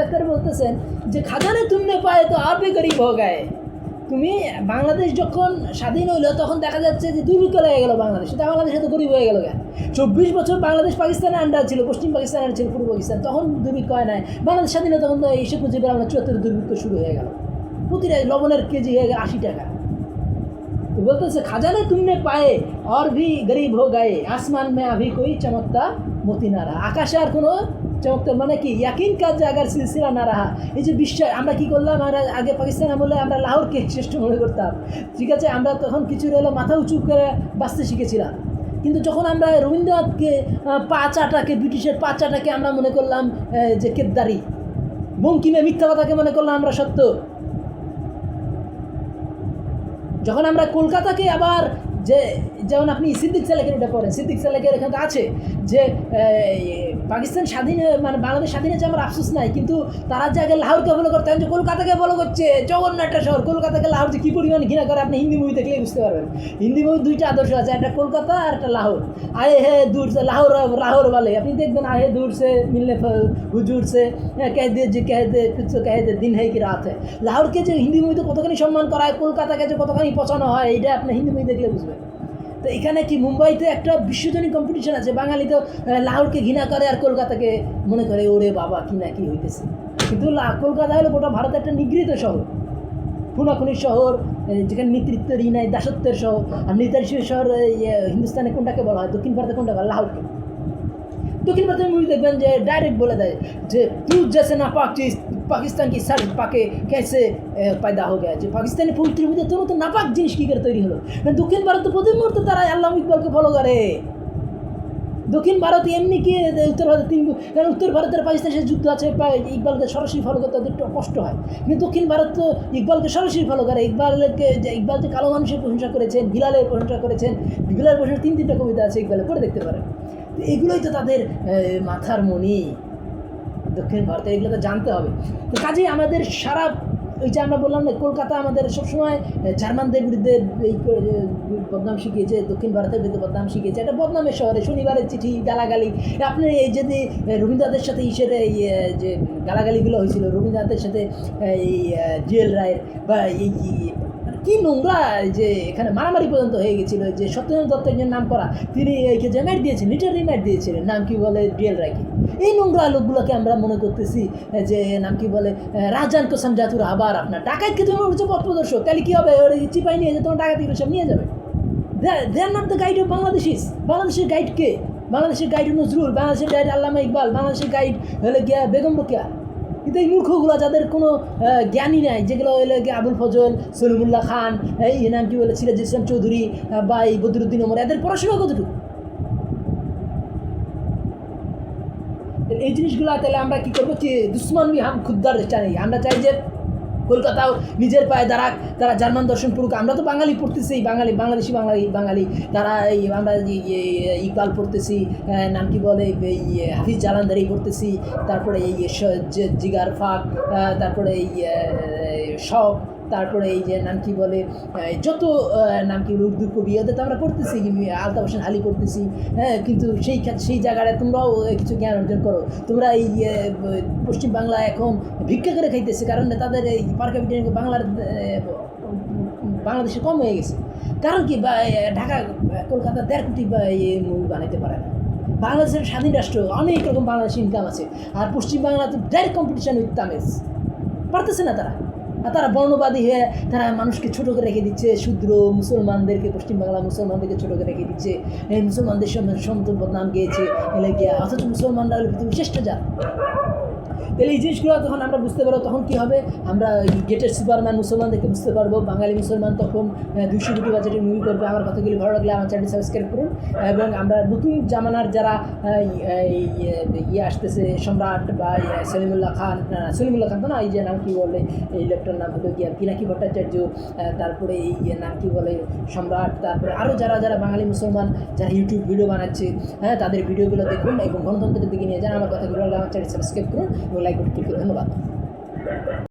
আখতার বলতেছেন যে খাজানে তুমনে পায় তো আর भी गरीब हो गए, তুমি বাংলাদেশ যখন স্বাধীন হইলো তখন দেখা যাচ্ছে যে দুর্ভিক্ষ লেগে গেলো বাংলাদেশে, তা বাংলাদেশে তো গরিব হয়ে গেল। 24 বছর বাংলাদেশ পাকিস্তানের আন্ডার ছিল, পশ্চিম পাকিস্তানের ছিল, পূর্ব পাকিস্তান, তখন দুর্ভিক্ষ হয় নাই। বাংলাদেশ স্বাধীনতা তখন তো এই 1974 দুর্ভিক্ষ শুরু হয়ে গেল, প্রতিটা লবণের কেজি হয়ে গেল 80 টাকা। তো বলতেছে খাজানে তুমনে পায়ে और भी गरीब हो गए आसमान में अभी कोई चमकता मोती ना रहा, আকাশে আর কোনো চমকতা মানে কি ইয়াকিন কাজ জায়গার সিলসিলা না রাহা। এই যে বিশ্বাস আমরা কী করলাম, আমরা আগে পাকিস্তান আমলে আমরা লাহোরকে শ্রেষ্ঠ মনে করতাম, ঠিক আছে, আমরা তখন কিছু হলো মাথা উঁচু করে বাঁচতে শিখেছিলাম। কিন্তু যখন আমরা রবীন্দ্রনাথকে পাঁচাটাকে ব্রিটিশের পাঁচাটাকে আমরা মনে করলাম যে কেদ্দারি, বঙ্কিমে মিথ্যা কথাকে মনে করলাম আমরা সত্য, যখন আমরা কলকাতাকে আবার যে যেমন আপনি সিদ্দিক সালেকের এটা পড়েন, সিদ্দিক সালেকের এখানে আছে যে পাকিস্তান স্বাধীন মানে বাংলাদেশ স্বাধীন হয়েছে আমার আফসোস নাই, কিন্তু তারা জায়গায় লাহোরকে ফলো করতেন যে কলকাতাকে ফলো করছে, জঘন্য একটা শহর কলকাতাকে লাহোর যে কী পরিমাণ ঘৃণা করে আপনি হিন্দি মুভি দেখলেই বুঝতে পারবেন। হিন্দি মুভি দুইটা আদর্শ আছে, একটা কলকাতা আর একটা লাহোর। আয়ে হে দূর সে লাহোর বলে আপনি দেখবেন, আয়ে দূর সে মিলনে হুজুর সে কহ দে যে কহ দে দিন है कि রাত है। লাহোরকে যে হিন্দি মুভিতে কতখানি সম্মান করা হয়, কলকাতাকে যে কতখানি পছানো হয়, এইটা আপনি হিন্দি মুভি দেখলে বুঝবেন। তো এখানে কি মুম্বাইতে একটা বিশ্বজনীন কম্পিটিশন আছে, বাঙালি তো লাহোরকে ঘৃণা করে আর কলকাতাকে মনে করে ওরে বাবা কি না কি হইতেছে। কিন্তু কলকাতা হলো গোটা ভারতের একটা নিগৃহীত শহর, খুনাখুনির শহর, যেখানে নেতৃত্বের নাই, দাসত্বের শহর। আর নেতারিসের শহর হিন্দুস্তানে কোনটাকে বলা হয়, দক্ষিণ ভারতে কোনটা বলা, লাহোরকে। দক্ষিণ ভারতের মুভি দেখবেন যে ডাইরেক্ট বলে দেয় যে তুই জেসে না পাক চিজ পাকিস্তান কি সার পাকে কেসে পয়দা হয়ে গেছে, পাকিস্তানি পবিত্র মুভিতে তোর তো নাপাক জিনিস কী করে তৈরি হলো। দক্ষিণ ভারত প্রতি মুহূর্তে তারা আল্লামা ইকবালকে ফলো করে। দক্ষিণ ভারত এমনি কি উত্তর ভারত কারণ উত্তর ভারতের পাকিস্তানের সাথে যুদ্ধ আছে, ইকবালকে সরাসরি ফলো করতে তাদের একটু কষ্ট হয়, কিন্তু দক্ষিণ ভারত তো ইকবালকে সরাসরি ফলো করে। ইকবাল যে কালো মানুষের প্রশংসা করেছেন, বিলালের প্রশংসা করেছেন, বিলালের প্রশংসা 3-3টা কবিতা আছে ইকবালে, পড়ে দেখতে পারেন। তো এগুলোই তো তাদের মাথার মণি দক্ষিণ ভারতে, এগুলো তো জানতে হবে। তো কাজেই আমাদের সারা ওই যে আমরা বললাম না, কলকাতা আমাদের সবসময় জার্মানদের বিরুদ্ধে এই বদনাম শিখিয়েছে, দক্ষিণ ভারতের বিরুদ্ধে বদনাম শিখিয়েছে। একটা বদনামের শহরে শনিবারের চিঠি, গালাগালি। আপনি এই যদি রবীন্দ্রনাথের সাথে এই যে গালাগালিগুলো হয়েছিল রবীন্দ্রনাথের সাথে এই জিএল রায়ের বা এই কি নোংরা যে এখানে মারামারি পর্যন্ত হয়ে গেছিলো, যে সত্যেন্দ্র দত্ত একজন নাম করা, তিনি একে যে ম্যাট দিয়েছিলেন, লিটারি ম্যাট দিয়েছিলেন, নাম কি বলে জিএল রায়কে। এই নোংরা লোকগুলোকে আমরা মনে করতেছি যে নাম কি বলে রাজান কোসাম জাতুর, আবার আপনার ডাকাতকে তুমি বলছো পথ প্রদর্শক, তাহলে কী হবে, ওর চিপাই নিয়ে যে তোমার ডাকাতিগুলো সব নিয়ে যাবে। They are not the guide of Bangladeshis. বাংলাদেশের গাইড কে? বাংলাদেশের গাইড নজরুল, বাংলাদেশের গাইড আল্লামা ইকবাল, বাংলাদেশের গাইড হলে গিয়া বেগম রোকেয়া। কিন্তু এই মূর্খগুলো যাদের কোনো জ্ঞানই নাই, যেগুলো হলে গিয়ে আবুল ফজল, সলিমুল্লাহ খান, এই নাম কি বলে সিরাজ ইসলাম চৌধুরী বা এই বদরুদ্দিন ওমর, এদের পড়াশোনা কতটুকু? এই জিনিসগুলো তাহলে আমরা কী করবো কি দুশ্মন বি হাম খুদ্দার চাই, আমরা চাই যে কলকাতাও নিজের পায়ে দাঁড়াক, তারা জার্মান দর্শন পড়ুক। আমরা তো বাঙালি পড়তেছি, বাংলাদেশি বাঙালি তারা এই আমরা ইকবাল পড়তেছি, নাম কি বলে এই হাফিজ জালান্ধারি পড়তেছি, তারপরে এই জিগার ফাক, তারপরে এই শখ, তারপরে এই যে নাম কি বলে যত নাম কি বলে উর্দু কবি ওদের তো আমরা পড়তেছি, আলতাফ হোসেন আলী পড়তেছি, হ্যাঁ, কিন্তু সেই জায়গায় তোমরাও কিছু জ্ঞান অর্জন করো। তোমরা এই পশ্চিম বাংলা এখন ভিক্ষা করে খাইতেছে, কারণ তাদের এই পার ক্যাপিটা বাংলাদেশে কম হয়ে গেছে। কারণ কি বা ঢাকা কলকাতা 1.5 কোটি বা মুভি বানাইতে পারে না। বাংলাদেশের স্বাধীন রাষ্ট্র, অনেক রকম বাংলাদেশ ইনকাম আছে, আর পশ্চিম বাংলা তো ডাইরেক্ট কম্পিটিশন উইথ তামিলস, পারতেছে না তারা। আর তারা বর্ণবাদী হয়ে তারা মানুষকে ছোটো করে রেখে দিচ্ছে, শূদ্র মুসলমানদেরকে, পশ্চিমবাংলা মুসলমানদেরকে ছোটো করে রেখে দিচ্ছে, এই মুসলমানদের সম্পদ নাম গিয়েছে এলে গিয়া, অথচ মুসলমানরা হলো পৃথিবীর শ্রেষ্ঠ জাত। তাহলে এই জিনিসগুলো তখন আমরা বুঝতে পারবো, তখন কী হবে, আমরা গেটের সুপারম্যান মুসলমানদেরকে বুঝতে পারবো। বাঙালি মুসলমান তখন 200 কোটি বাজেটের মুভি করবে। আমার কথাগুলি ভালো লাগলে আমার চ্যানেল সাবস্ক্রাইব করুন, এবং আমরা নতুন জামানার যারা আসতেছে, সম্রাট বা সলিমুল্লাহ খান তো না, এই যে নাম কী বলে, এই লোকটার নাম হলো গিয়া পিনাকি ভট্টাচার্য, তারপরে এই নাম কী বলে সম্রাট, তারপরে আরও যারা বাঙালি মুসলমান যারা ইউটিউব ভিডিও বানাচ্ছে, হ্যাঁ, তাদের ভিডিওগুলো দেখুন এবং গণতন্ত্রের দিকে নিয়ে যান। আমার কথাগুলো আমার চ্যানেল সাবস্ক্রাইব করুন এবং লাইক করতে ধন্যবাদ।